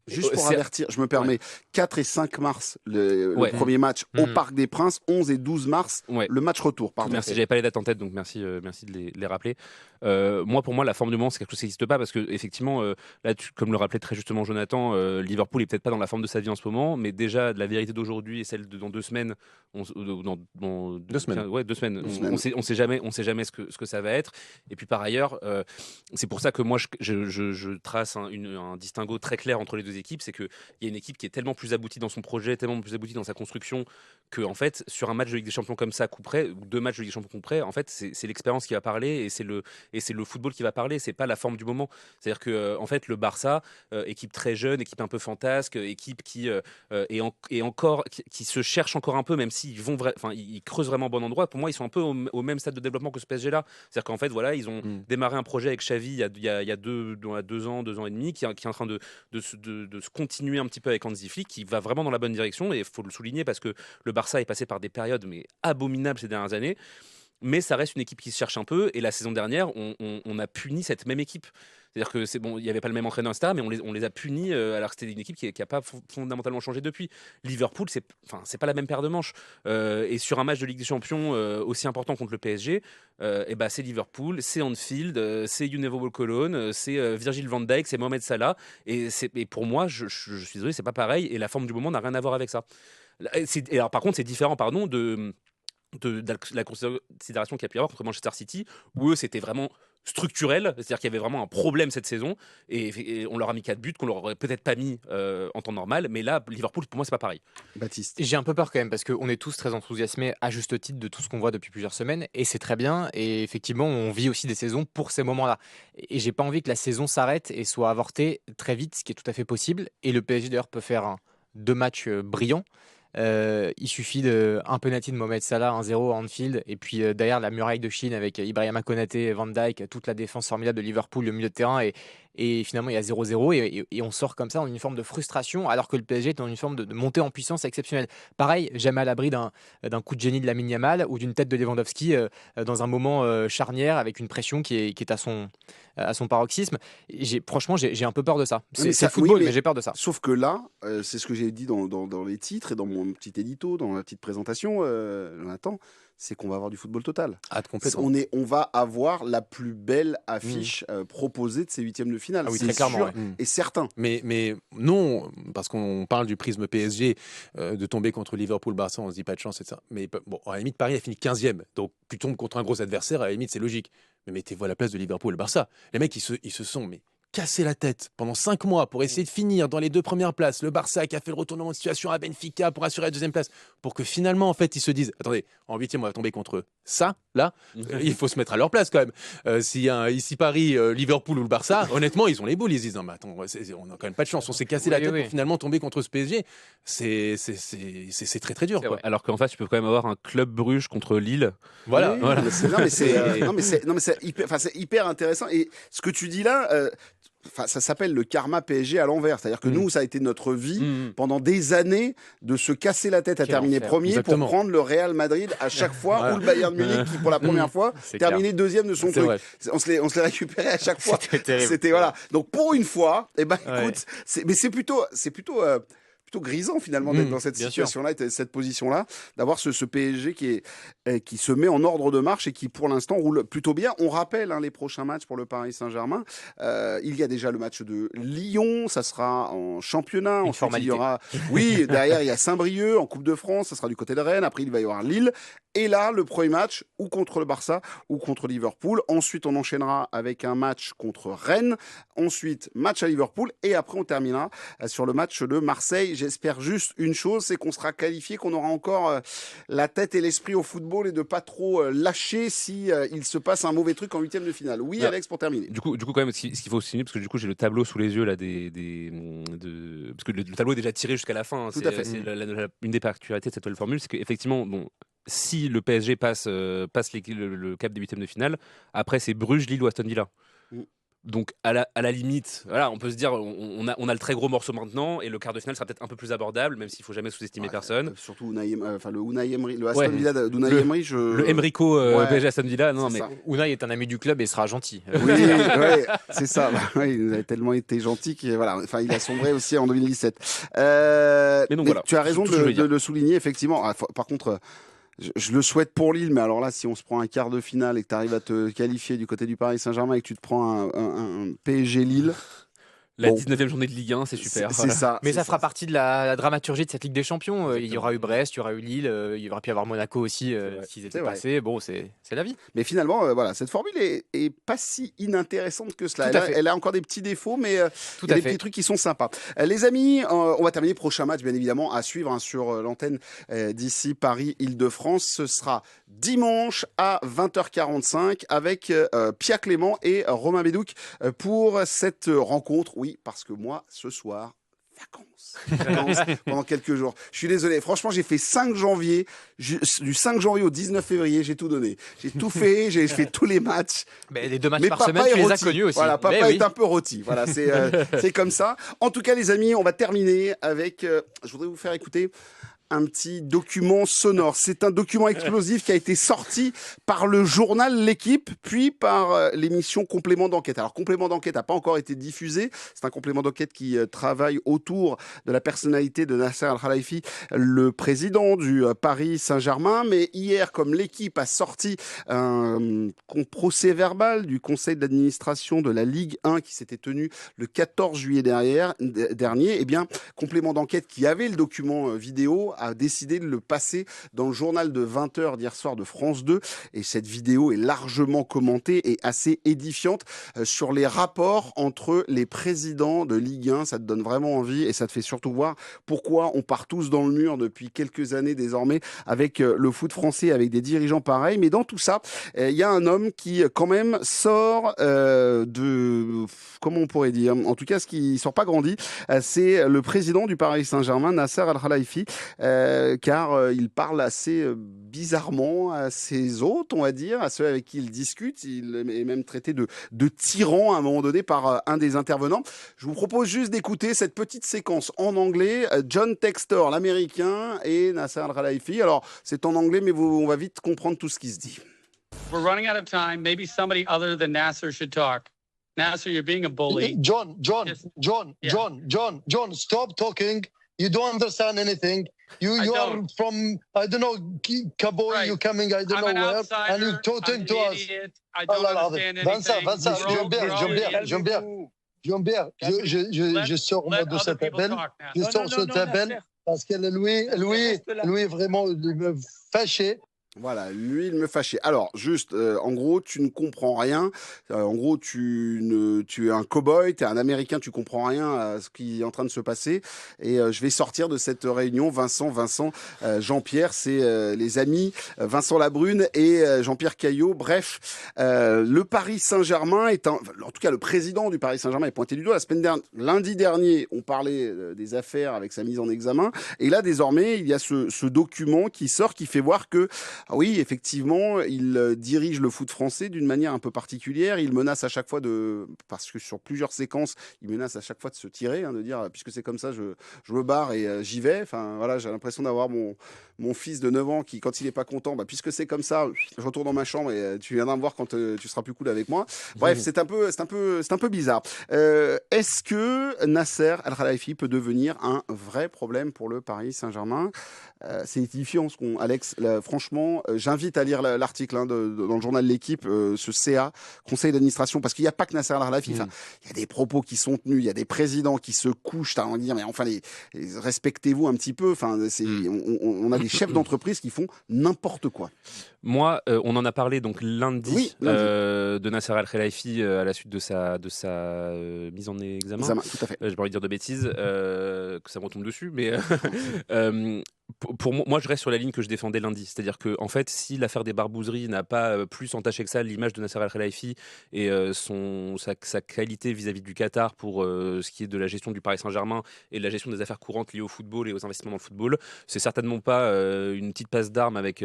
juste pour avertir, je me permets, 4 et 5 mars, le premier match au Parc des Princes, 11 et 12 mars, le match retour. Pardon. Merci, j'avais pas les dates en tête, donc merci de les rappeler. Pour moi, la forme du moment, c'est quelque chose qui n'existe pas parce que, effectivement, là, comme le rappelait très justement Jonathan, Liverpool est peut-être pas dans la forme de sa vie en ce moment, mais déjà, la vérité d'aujourd'hui et celle de dans 2 semaines, dans 2 semaines. Ouais, 2 semaines. On sait jamais ce que ça va être. Et puis par ailleurs, c'est pour ça que moi, je trace un distinguo très clair entre les deux équipes, c'est qu'il y a une équipe qui est tellement plus aboutie dans son projet, tellement plus aboutie dans sa construction, que en fait, sur un match de Ligue des Champions comme ça, coup près, ou 2 matchs de Ligue des Champions coup près, en fait, c'est l'expérience qui va parler et c'est le football qui va parler, c'est pas la forme du moment. C'est-à-dire que en fait, le Barça, équipe très jeune, équipe un peu fantasque, équipe qui se cherche encore un peu, même s'ils ils creusent vraiment au bon endroit. Pour moi, ils sont un peu au même stade de développement que ce PSG-là. C'est-à-dire qu'en fait, voilà, ils ont démarré un projet avec Xavi il y a 2 ans et demi, qui est en train de se continuer un petit peu avec Hansi Flick, qui va vraiment dans la bonne direction, et il faut le souligner parce que le Barça est passé par des périodes mais abominables ces dernières années. Mais ça reste une équipe qui se cherche un peu. Et la saison dernière, on a puni cette même équipe. C'est-à-dire que il n'y avait pas le même entraîneur, etc. Mais on les a punis alors que c'était une équipe qui n'a pas fondamentalement changé depuis. Liverpool, c'est pas la même paire de manches. Et sur un match de Ligue des Champions aussi important contre le PSG, c'est Liverpool, c'est Anfield, c'est Universal Cologne, c'est Virgil van Dijk, c'est Mohamed Salah. Et pour moi, je suis désolé, c'est pas pareil. Et la forme du moment n'a rien à voir avec ça. Alors par contre, c'est différent, de la considération qu'il y a pu y avoir contre Manchester City, où eux c'était vraiment structurel, c'est-à-dire qu'il y avait vraiment un problème cette saison et on leur a mis 4 buts qu'on leur aurait peut-être pas mis en temps normal, mais là Liverpool pour moi c'est pas pareil. Baptiste. J'ai un peu peur quand même parce qu'on est tous très enthousiasmés à juste titre de tout ce qu'on voit depuis plusieurs semaines et c'est très bien, et effectivement on vit aussi des saisons pour ces moments-là et j'ai pas envie que la saison s'arrête et soit avortée très vite, ce qui est tout à fait possible, et le PSG d'ailleurs peut faire 2 matchs brillants. Il suffit d'un penalty de Mohamed Salah, 1-0 à Anfield, et puis derrière la muraille de Chine avec Ibrahima Konaté, Van Dijk, toute la défense formidable de Liverpool, le milieu de terrain, et finalement il y a 0-0 et on sort comme ça dans une forme de frustration alors que le PSG est dans une forme de montée en puissance exceptionnelle. Pareil, jamais à l'abri d'un coup de génie de Lamine Yamal ou d'une tête de Lewandowski dans un moment charnière avec une pression qui est à son paroxysme. Franchement, j'ai un peu peur de ça. C'est le football, mais j'ai peur de ça. Sauf que là, c'est ce que j'ai dit dans les titres et dans mon petit édito, dans la petite présentation, Jonathan, c'est qu'on va avoir du football total. Complètement. On va avoir la plus belle affiche proposée de ces huitièmes de finale. Ah oui, c'est très clairement, sûr et certain. Mais non, parce qu'on parle du prisme PSG, de tomber contre Liverpool, Barça, on se dit pas de chance, etc. Mais bon, à la limite, Paris a fini 15e. Donc tu tombes contre un gros adversaire, à la limite, c'est logique. Mais mettez-vous à la place de Liverpool et Barça. Les mecs, ils se sont cassé la tête pendant 5 mois pour essayer de finir dans les 2 premières places. Le Barça qui a fait le retournement de situation à Benfica pour assurer la 2e place. Pour que finalement, en fait, ils se disent, attendez, en 8e, on va tomber contre ça, là. Il faut se mettre à leur place quand même. S'il y a ici Paris, Liverpool ou le Barça, honnêtement, ils ont les boules. Ils se disent, non, mais attends, on n'a quand même pas de chance. On s'est cassé la tête pour finalement tomber contre ce PSG. C'est très, très dur. Quoi. Alors qu'en face, tu peux quand même avoir un club Bruges contre Lille. Voilà. Oui, voilà. C'est hyper intéressant. Et ce que tu dis là, ça s'appelle le karma PSG à l'envers. C'est-à-dire que nous, ça a été notre vie pendant des années de se casser la tête à terminer premier. Exactement. Pour prendre le Real Madrid à chaque fois, ou le Bayern Munich qui, pour la première fois, terminait deuxième de son truc. Vrai. On se les récupérait à chaque fois. C'était voilà. Donc pour une fois, écoute, c'est plutôt grisant finalement d'être dans cette situation-là, et cette position-là, d'avoir ce PSG qui se met en ordre de marche et qui pour l'instant roule plutôt bien. On rappelle les prochains matchs pour le Paris Saint-Germain. Il y a déjà le match de Lyon, ça sera en championnat. Ensuite, il y aura, derrière il y a Saint-Brieuc en Coupe de France, ça sera du côté de Rennes. Après il va y avoir Lille. Et là, le premier match, ou contre le Barça, ou contre Liverpool. Ensuite, on enchaînera avec un match contre Rennes. Ensuite, match à Liverpool. Et après, on terminera sur le match de Marseille. J'espère juste une chose, c'est qu'on sera qualifié, qu'on aura encore la tête et l'esprit au football et de pas trop lâcher si il se passe un mauvais truc en huitième de finale. Oui, Alex, pour terminer. Du coup, quand même, ce qu'il faut souligner, parce que du coup, j'ai le tableau sous les yeux là, parce que le tableau est déjà tiré jusqu'à la fin. Tout à fait. C'est une des particularités de cette nouvelle formule, c'est qu'effectivement, si le PSG passe le cap des huitièmes de finale, après c'est Bruges, Lille ou Aston Villa. Donc à la limite, voilà, on peut se dire on a le très gros morceau maintenant et le quart de finale sera peut-être un peu plus abordable, même s'il faut jamais sous-estimer personne. Surtout le Unai Emery, le Aston Villa d'Unai Emery, le Emrico PSG Aston Villa, non mais Unai est un ami du club et sera gentil. Oui, c'est ça. Il a tellement été gentil qu'il il a sombré aussi en 2017. Mais voilà, tu as raison de le souligner effectivement. Par contre. Je le souhaite pour Lille, mais alors là, si on se prend un quart de finale et que tu arrives à te qualifier du côté du Paris Saint-Germain et que tu te prends un PSG Lille... La 19e journée de Ligue 1, c'est super. C'est ça. Mais ça fera partie de la dramaturgie de cette Ligue des Champions. Il y aura eu Brest, il y aura eu Lille, il y aura pu y avoir Monaco aussi s'ils étaient passés. Bon, c'est la vie. Mais finalement, cette formule est pas si inintéressante que cela. Elle a encore des petits défauts, mais il y a des petits trucs qui sont sympas. Les amis, on va terminer. Prochain match, bien évidemment, à suivre sur l'antenne d'ici Paris-Île-de-France. Ce sera dimanche à 20h45 avec Pia Clément et Romain Bédouc pour cette rencontre. Oui, parce que moi, ce soir, vacances pendant quelques jours. Je suis désolé. Franchement, j'ai fait 5 janvier. Du 5 janvier au 19 février, j'ai tout donné. J'ai tout fait. J'ai fait tous les matchs. Mais les 2 matchs par semaine, tu les as connus aussi. Voilà, papa est un peu rôti. Voilà, c'est comme ça. En tout cas, les amis, on va terminer avec... je voudrais vous faire écouter un petit document sonore. C'est un document explosif qui a été sorti par le journal L'Équipe, puis par l'émission Complément d'enquête. Alors, Complément d'enquête n'a pas encore été diffusé. C'est un complément d'enquête qui travaille autour de la personnalité de Nasser Al-Khelaifi, le président du Paris Saint-Germain. Mais hier, comme L'Équipe a sorti un procès verbal du conseil d'administration de la Ligue 1 qui s'était tenu le 14 juillet dernier, eh bien, Complément d'enquête qui avait le document vidéo a décidé de le passer dans le journal de 20h d'hier soir de France 2. Et cette vidéo est largement commentée et assez édifiante sur les rapports entre les présidents de Ligue 1. Ça te donne vraiment envie et ça te fait surtout voir pourquoi on part tous dans le mur depuis quelques années désormais avec le foot français, avec des dirigeants pareils. Mais dans tout ça, il y a un homme qui quand même sort de... Comment on pourrait dire ? En tout cas, ce qui sort pas grandi, c'est le président du Paris Saint-Germain, Nasser Al-Khelaifi, car il parle assez bizarrement à ses hôtes, on va dire, à ceux avec qui il discute. Il est même traité de tyran à un moment donné par un des intervenants. Je vous propose juste d'écouter cette petite séquence en anglais. John Textor, l'américain, et Nasser Al-Khelaifi. Alors, c'est en anglais, mais on va vite comprendre tout ce qui se dit. We're running out of time. Maybe somebody other than Nasser should talk. Nasser, you're being a bully. John, stop talking. You don't understand anything. You are don't. from, I don't know, Cabo, Right. you coming, I don't I'm know an where, and outsider. you're talking I'm to an us. idiot. I Oh don't là là, understand Vincent, anything. Vincent, We're all Jean-Pierre, Jean-Pierre, je sors moi Let de other cet people appel. talk now. Je sors cet appel parce que Louis, vraiment, il me fâché. Voilà, lui, il me fâchait. Alors, juste, en gros, tu ne comprends rien. En gros, tu es un cow-boy, tu es un Américain, tu comprends rien à ce qui est en train de se passer. Et je vais sortir de cette réunion. Vincent, Jean-Pierre, c'est les amis Vincent Labrune et Jean-Pierre Caillot. Bref, le Paris Saint-Germain en tout cas, le président du Paris Saint-Germain est pointé du doigt. Lundi dernier, on parlait des affaires avec sa mise en examen. Et là, désormais, il y a ce document qui sort, qui fait voir que ah oui, effectivement, il dirige le foot français d'une manière un peu particulière. Il menace à chaque fois parce que sur plusieurs séquences, il menace à chaque fois de se tirer, de dire puisque c'est comme ça, je me barre et j'y vais. Enfin voilà, j'ai l'impression d'avoir mon fils de 9 ans qui, quand il n'est pas content, puisque c'est comme ça, je retourne dans ma chambre et tu viendras me voir quand tu seras plus cool avec moi. Bref, c'est un peu bizarre. Est-ce que Nasser Al-Khelaifi peut devenir un vrai problème pour le Paris Saint-Germain? C'est édifiant, Alex. Franchement, j'invite à lire l'article dans le journal L'Équipe, ce CA, Conseil d'administration, parce qu'il n'y a pas que Nasser Al-Khelaifi. Il y a des propos qui sont tenus, il y a des présidents qui se couchent. T'as envie de dire, mais enfin, respectez-vous un petit peu. Enfin, on a des chefs d'entreprise qui font n'importe quoi. Moi, on en a parlé donc lundi. De Nasser Al-Khelaifi à la suite de sa mise en examen. Tout à fait. J'ai pas envie de dire de bêtises, que ça me retombe dessus, mais pour moi, je reste sur la ligne que je défendais lundi. C'est-à-dire que, en fait, si l'affaire des barbouzeries n'a pas plus entaché que ça l'image de Nasser Al-Khelaifi et sa qualité vis-à-vis du Qatar pour ce qui est de la gestion du Paris Saint-Germain et de la gestion des affaires courantes liées au football et aux investissements dans le football, c'est certainement pas une petite passe d'armes avec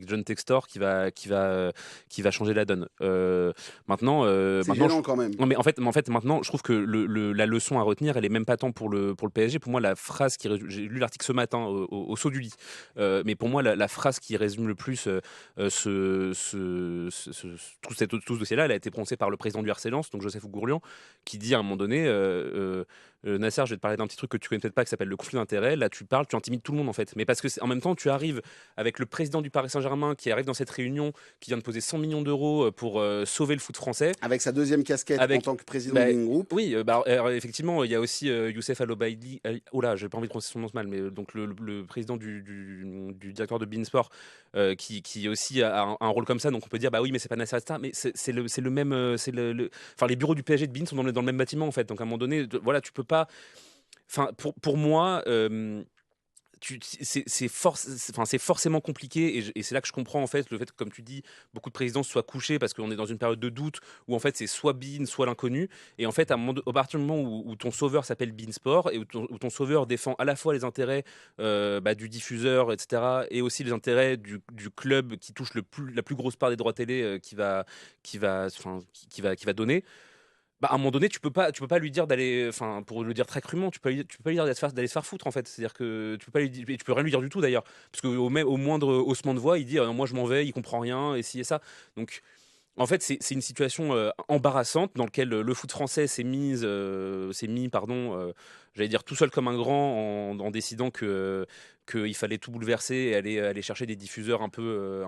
John Textor qui va changer la donne. Maintenant, c'est gênant quand même. Non, mais en fait, maintenant, je trouve que la leçon à retenir, elle est même pas tant pour le PSG. Pour moi, la phrase j'ai lu l'article ce matin au saut du lit, mais pour moi, la phrase qui résume le plus tout ce dossier-là, elle a été prononcée par le président du RC Lens, donc Joseph Gourlian, qui dit à un moment donné. Nasser, je vais te parler d'un petit truc que tu connais peut-être pas qui s'appelle le conflit d'intérêts. Là, tu intimides tout le monde en fait. Mais parce que en même temps, tu arrives avec le président du Paris Saint-Germain qui arrive dans cette réunion, qui vient de poser 100 millions d'euros pour sauver le foot français. Avec sa deuxième casquette en tant que président du groupe. Oui, alors, effectivement, il y a aussi Youssef Al-Obaidi. Oh là, j'ai pas envie de prononcer son nom mal, mais donc le président du directeur de Beansport qui aussi a un rôle comme ça. Donc on peut dire bah oui, mais c'est pas Nasser Al-Khelaifi, mais c'est le même. Enfin, les bureaux du PSG de Bean sont dans le même bâtiment en fait. Donc à un moment donné, voilà, tu peux pas. Enfin, pour moi, c'est forcément compliqué et c'est là que je comprends en fait le fait que, comme tu dis, beaucoup de présidents soient couchés parce qu'on est dans une période de doute où en fait c'est soit Bein, soit l'inconnu. Et en fait, à partir du moment où ton sauveur s'appelle Beansport et où ton sauveur défend à la fois les intérêts du diffuseur, etc., et aussi les intérêts du club qui touche la plus grosse part des droits télé qui va donner. À un moment donné, tu peux pas lui dire d'aller, enfin, pour le dire très crûment, tu peux lui dire d'aller se faire foutre en fait. C'est-à-dire que tu peux rien lui dire du tout d'ailleurs, parce que au moindre haussement de voix, il dit moi je m'en vais, il comprend rien et ci et ça. Donc en fait, c'est une situation embarrassante dans laquelle le foot français s'est mis, j'allais dire tout seul comme un grand en décidant qu'il fallait tout bouleverser et aller chercher des diffuseurs un peu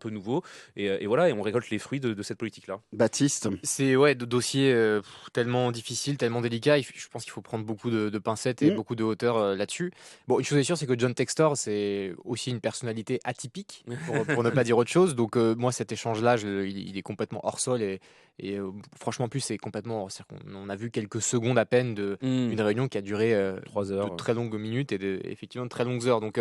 nouveaux. Et voilà, et on récolte les fruits de cette politique-là. Baptiste. C'est de dossiers tellement difficiles, tellement délicats. Je pense qu'il faut prendre beaucoup de pincettes et beaucoup de hauteur là-dessus. Bon, une chose est sûre, c'est que John Textor, c'est aussi une personnalité atypique, pour ne pas dire autre chose. Donc moi, cet échange-là, il est complètement hors sol et franchement, plus c'est complètement. On a vu quelques secondes à peine d'une réunion qui a duré 3 heures, de très longues minutes et effectivement de très longues heures. Donc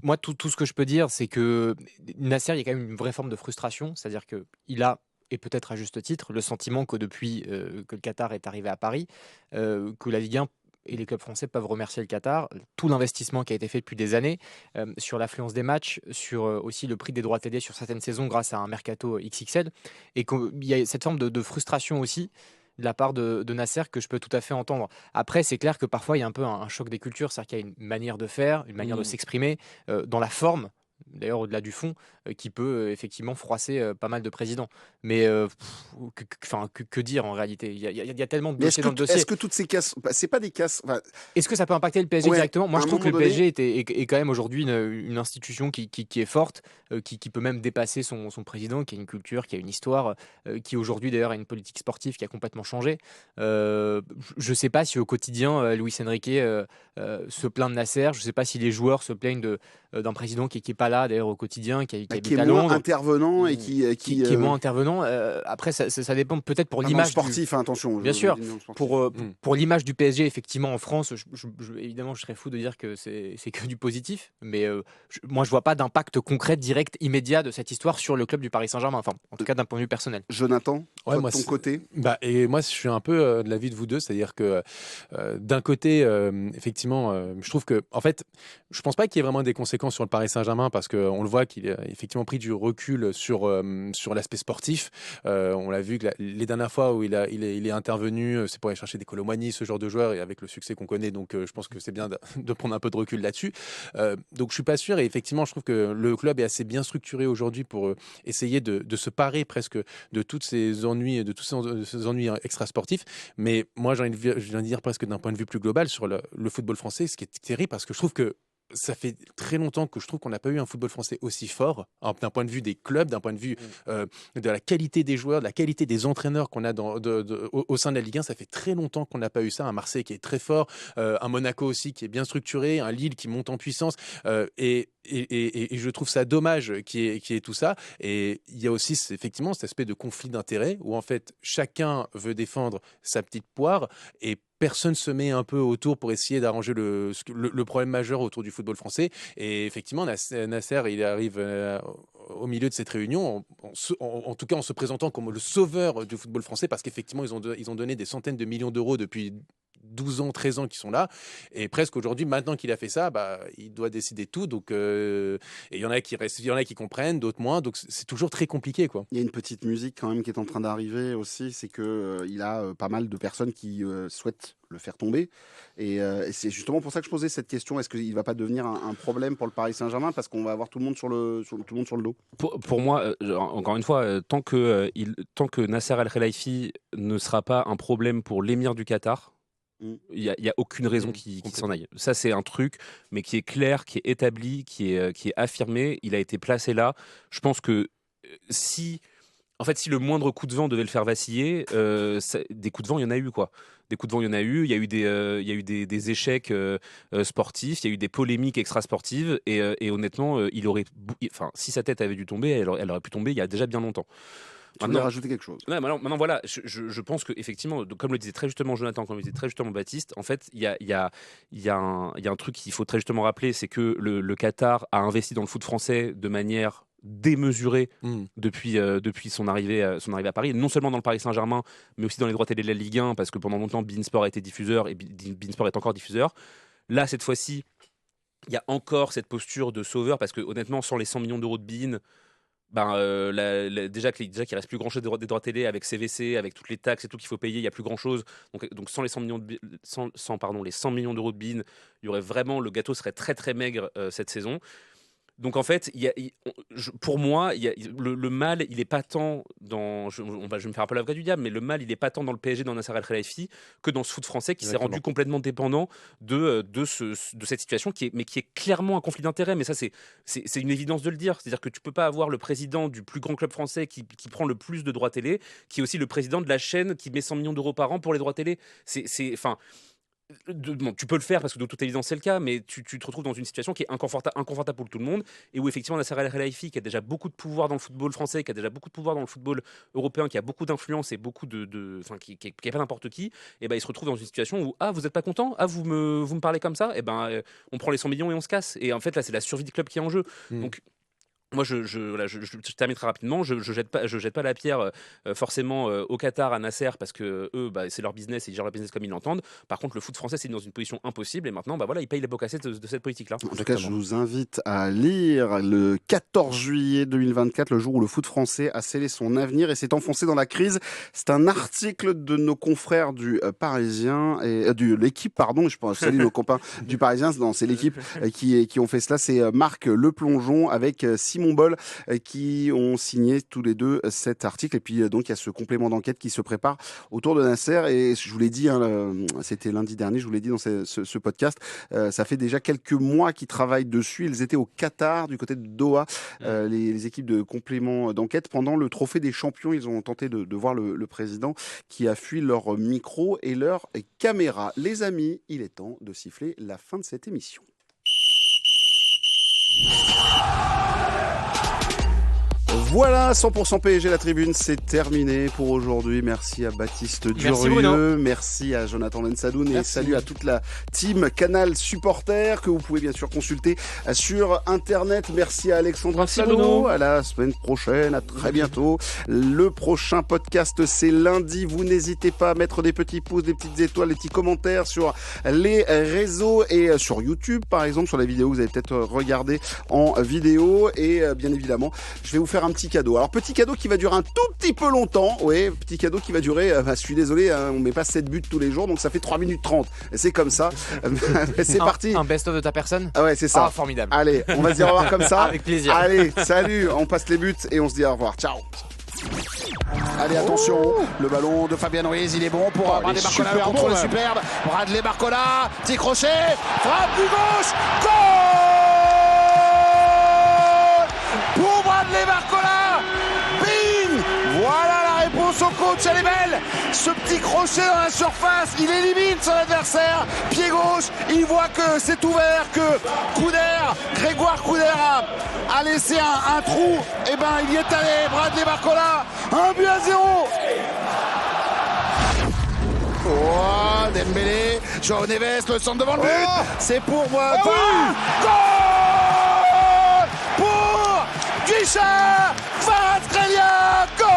moi, tout ce que je peux dire, c'est que Nasser, il y a quand même une vraie forme de frustration, c'est-à-dire que il a, et peut-être à juste titre, le sentiment que depuis que le Qatar est arrivé à Paris, que la Ligue 1 et les clubs français peuvent remercier le Qatar, tout l'investissement qui a été fait depuis des années sur l'affluence des matchs, sur aussi le prix des droits télé sur certaines saisons grâce à un mercato XXL, et qu'il y a cette forme de frustration aussi de la part de Nasser que je peux tout à fait entendre. Après, c'est clair que parfois il y a un peu un choc des cultures, c'est-à-dire qu'il y a une manière de faire, une manière de s'exprimer dans la forme. d'ailleurs au-delà du fond, qui peut effectivement froisser pas mal de présidents. Mais que dire en réalité? Il y a tellement de Mais dossiers dans le dossier. est-ce que toutes ces casses, c'est pas des casses, enfin, Est-ce que ça peut impacter le PSG Ouais, directement? Moi, à je un trouve que le moment donné- PSG est quand même aujourd'hui une institution qui est forte, qui peut même dépasser son président, qui a une culture, qui a une histoire, qui aujourd'hui d'ailleurs a une politique sportive qui a complètement changé. Je ne sais pas si au quotidien, Luis Enrique se plaint de Nasser. Je ne sais pas si les joueurs se plaignent d'un président qui n'est pas là d'ailleurs au quotidien, qui qui habite est à moins Londres. intervenant et Qui est moins intervenant. Après, ça dépend peut-être pour dans le l'image sportif, hein, attention. Bien sûr. je dis dans le sportif. pour l'image du PSG, effectivement, en France, évidemment, je serais fou de dire que c'est que du positif, mais moi, je vois pas d'impact concret, direct, immédiat de cette histoire sur le club du Paris Saint-Germain, enfin, en tout cas d'un point de vue personnel. Jonathan, toi, moi, de ton côté, et moi, je suis un peu de l'avis de vous deux, c'est-à-dire que d'un côté, effectivement, je trouve que, en fait, je pense pas qu'il y ait vraiment des conséquences sur le Paris Saint-Germain parce qu'on le voit qu'il a effectivement pris du recul sur l'aspect sportif. On l'a vu que les dernières fois où il est intervenu, c'est pour aller chercher des Colomani, ce genre de joueurs, et avec le succès qu'on connaît, donc je pense que c'est bien de prendre un peu de recul là-dessus. Donc je suis pas sûr, et effectivement, je trouve que le club est assez bien structuré aujourd'hui pour essayer de se parer presque de tous ces ennuis extra-sportifs. Mais moi, j'ai envie de dire presque d'un point de vue plus global sur le football français, ce qui est terrible, parce que je trouve que ça fait très longtemps que je trouve qu'on n'a pas eu un football français aussi fort, d'un point de vue des clubs, d'un point de vue de la qualité des joueurs, de la qualité des entraîneurs qu'on a au sein de la Ligue 1. Ça fait très longtemps qu'on n'a pas eu ça. Un Marseille qui est très fort, un Monaco aussi qui est bien structuré, un Lille qui monte en puissance. Et je trouve ça dommage qu'il y ait tout ça. Et il y a aussi effectivement cet aspect de conflit d'intérêts où en fait chacun veut défendre sa petite poire et personne se met un peu autour pour essayer d'arranger le problème majeur autour du football français. Et effectivement, Nasser, il arrive au milieu de cette réunion, en tout cas en se présentant comme le sauveur du football français, parce qu'effectivement, ils ont donné des centaines de millions d'euros depuis 12 ans, 13 ans qui sont là, et presque aujourd'hui, maintenant qu'il a fait ça, il doit décider tout. Donc, et il y en a qui restent, il y en a qui comprennent, d'autres moins. Donc c'est toujours très compliqué, quoi. il y a une petite musique quand même qui est en train d'arriver aussi, c'est que il a pas mal de personnes qui souhaitent le faire tomber, et c'est justement pour ça que je posais cette question. Est-ce qu'il va pas devenir un problème pour le Paris Saint-Germain parce qu'on va avoir tout le monde sur le dos? Pour moi, encore une fois, tant que Nasser Al-Khelaifi ne sera pas un problème pour l'émir du Qatar, il n'y a aucune raison qu'il s'en aille. Ça, c'est un truc, mais qui est clair, qui est établi, qui est affirmé. Il a été placé là. Je pense que si le moindre coup de vent devait le faire vaciller, des coups de vent, il y en a eu, quoi. Des coups de vent, il y en a eu. Il y a eu des échecs sportifs. Il y a eu des polémiques extra-sportives. Et honnêtement, si sa tête avait dû tomber, elle aurait pu tomber il y a déjà bien longtemps. Tu voulais rajouter quelque chose? Ouais, maintenant voilà, je pense qu'effectivement, comme le disait très justement Jonathan, comme le disait très justement Baptiste, en fait, il y a un truc qu'il faut très justement rappeler, c'est que le Qatar a investi dans le foot français de manière démesurée depuis son arrivée à Paris, non seulement dans le Paris Saint-Germain, mais aussi dans les droits télé de la Ligue 1, parce que pendant longtemps, beIN Sport a été diffuseur et beIN Sport est encore diffuseur. Là, cette fois-ci, il y a encore cette posture de sauveur, parce que honnêtement, sans les 100 millions d'euros de beIN, déjà qu'il reste plus grand chose des droits télé avec CVC, avec toutes les taxes et tout qu'il faut payer, il y a plus grand chose. Donc sans les 100 millions les 100 millions d'euros de beIN, il y aurait vraiment, le gâteau serait très très maigre cette saison. Donc en fait, pour moi, le mal, il n'est pas tant dans. Je vais me faire un peu l'avocat du diable, mais le mal, il n'est pas tant dans le PSG, dans Nasser Al-Khelaifi, que dans ce foot français qui s'est rendu complètement dépendant de cette situation, qui est clairement un conflit d'intérêts. Mais ça, c'est une évidence de le dire. C'est-à-dire que tu peux pas avoir le président du plus grand club français qui prend le plus de droits télé, qui est aussi le président de la chaîne qui met 100 millions d'euros par an pour les droits télé. Tu peux le faire parce que de toute évidence c'est le cas, mais tu te retrouves dans une situation qui est inconfortable pour tout le monde, et où effectivement Nasser Al-Khelaifi, qui a déjà beaucoup de pouvoir dans le football français, qui a déjà beaucoup de pouvoir dans le football européen, qui a beaucoup d'influence et beaucoup qui est pas n'importe qui, et il se retrouve dans une situation où vous n'êtes pas content, vous me parlez comme ça, on prend les 100 millions et on se casse. Et en fait là c'est la survie du club qui est en jeu. Donc Moi, voilà, je termine très rapidement. Je jette pas la pierre forcément au Qatar, à Nasser, parce que eux, c'est leur business et ils gèrent leur business comme ils l'entendent. Par contre, le foot français, c'est dans une position impossible et maintenant, voilà, ils payent les pots cassés de cette politique-là. En tout cas, je vous invite à lire le 14 juillet 2024, le jour où le foot français a scellé son avenir et s'est enfoncé dans la crise. C'est un article de nos confrères du Parisien et de l'équipe, pardon. Je pense saluer nos copains du Parisien. C'est l'équipe qui ont fait cela. C'est Marc Le Plongeon avec Simon Boll qui ont signé tous les deux cet article. Et puis donc il y a ce complément d'enquête qui se prépare autour de Nasser. Et je vous l'ai dit, c'était lundi dernier, je vous l'ai dit dans ce podcast, ça fait déjà quelques mois qu'ils travaillent dessus. Ils étaient au Qatar, du côté de Doha, les équipes de complément d'enquête. Pendant le trophée des champions, ils ont tenté de voir le président qui a fui leur micro et leur caméra. Les amis, il est temps de siffler la fin de cette émission. Voilà, 100% PSG, la tribune, c'est terminé pour aujourd'hui. Merci à Baptiste Durieux, merci à Jonathan Lensadoun et salut à toute la team Canal Supporter que vous pouvez bien sûr consulter sur Internet. Merci à Alexandra Salo, à la semaine prochaine, à très bientôt. Le prochain podcast, c'est lundi. Vous n'hésitez pas à mettre des petits pouces, des petites étoiles, des petits commentaires sur les réseaux et sur YouTube, par exemple, sur la vidéo que vous avez peut-être regardé en vidéo. Et bien évidemment, je vais vous faire un petit cadeau. Alors, petit cadeau qui va durer un tout petit peu longtemps. Oui, petit cadeau qui va durer, je suis désolé, on met pas 7 buts tous les jours, donc ça fait 3 minutes 30. Et c'est comme ça. C'est parti. Un best-of de ta personne? Ah ouais, c'est ça. Ah, formidable. Allez, on va se dire au revoir comme ça. Avec plaisir. Allez, salut, on passe les buts et on se dit au revoir. Ciao. Allez, attention, le ballon de Fabien Ruiz, il est bon pour Bradley Barcola, le contrôle superbe. Bradley Barcola, petit crochet, frappe du gauche, goal pour Bradley Barcola. Bing, voilà la réponse au coach, elle est belle. Ce petit crochet dans la surface, il élimine son adversaire. Pied gauche, il voit que c'est ouvert, que Grégoire Couder a laissé un trou. Et ben il y est allé, Bradley Barcola, 1-0. Oh, Dembélé, João Neves, le centre devant le but. C'est pour moi. Goal pour Guicha Kvaratskhelia. Goal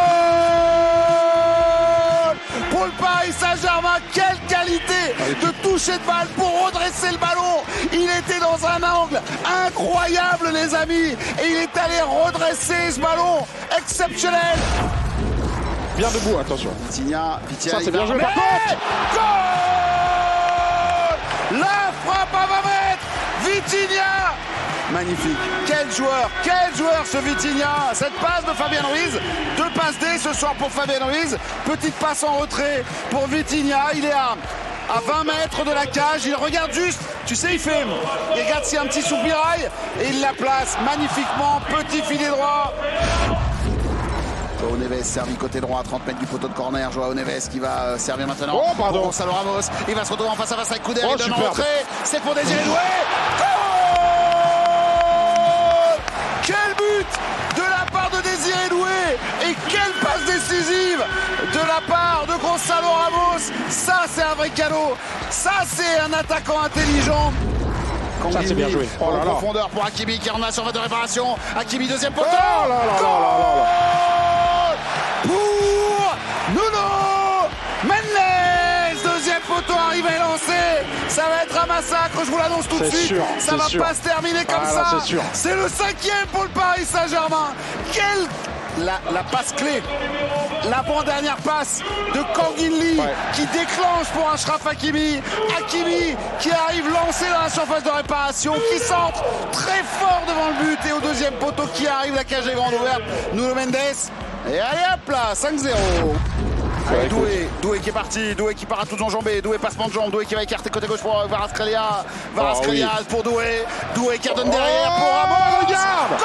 pour le Paris Saint-Germain. Quelle qualité de toucher de balle pour redresser le ballon. Il était dans un angle incroyable, les amis, et il est allé redresser ce ballon exceptionnel. Bien debout, attention. Vitinha, ça c'est bien joué par contre. Goal. La frappe à 20 mètres. Vitinha. Magnifique. Quel joueur ce Vitinha. Cette passe de Fabien Ruiz. 2 passes D ce soir pour Fabien Ruiz. Petite passe en retrait pour Vitinha. Il est à 20 mètres de la cage. Il regarde juste. Tu sais, il regarde s'il y a un petit soupirail et il la place magnifiquement. Petit filet droit. João Neves servi côté droit, 30 mètres du poteau de corner. João Neves qui va servir maintenant pour Gonçalo Ramos. Il va se retrouver en face à face avec Couder. Il donne en retrait. C'est pour Désiré Doué. Goal! Quel but de la part de Désiré Doué. Et quelle passe décisive de la part de Gonçalo Ramos. Ça, c'est un vrai cadeau. Ça, c'est un attaquant intelligent. Ça c'est bien joué. En profondeur pour Hakimi qui en a sur de réparation. Hakimi, deuxième poteau. Pour Nuno Mendes, deuxième poteau arrivé et lancé. Ça va être un massacre, je vous l'annonce tout de suite. Ça va pas se terminer comme ça. C'est le 5e pour le Paris Saint-Germain. La passe clé, l'avant-dernière passe de Kangin Lee qui déclenche pour Achraf Hakimi. Hakimi qui arrive lancé dans la surface de réparation, qui centre très fort devant le but et au deuxième poteau qui arrive, la cage est grande ouverte. Nuno Mendes. Et allez hop là, 5-0. Doué qui est parti, Doué qui part à toutes enjambées, Doué passement de jambe, Doué qui va écarter côté gauche pour Kvaratskhelia. Pour Doué qui redonne derrière pour Ramos. Regarde.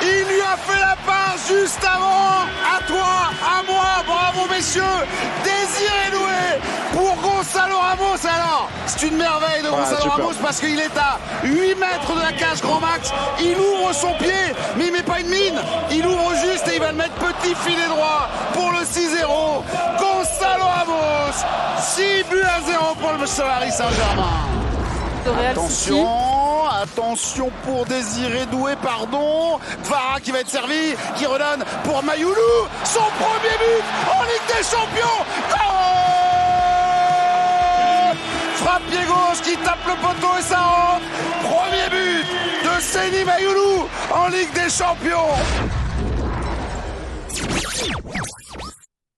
Il lui a fait la part juste avant. À toi, à moi, bravo messieurs. Désiré Doué pour Gonçalo Ramos. Alors, c'est une merveille de Gonçalo Ramos parce qu'il est à 8 mètres de la cage grand max. Il ouvre son pied, mais il met pas une mine. Il ouvre juste et il va le mettre petit filet droit pour le 6-0. Gonçalo Ramos, 6-0 pour le Paris Saint-Germain. de Real City. Attention pour Désiré Doué, pardon. Kvara qui va être servi, qui redonne pour Mayoulou. Son premier but en Ligue des Champions. Goal! Frappe pied gauche qui tape le poteau et ça rentre. Premier but de Seny Mayoulou en Ligue des Champions.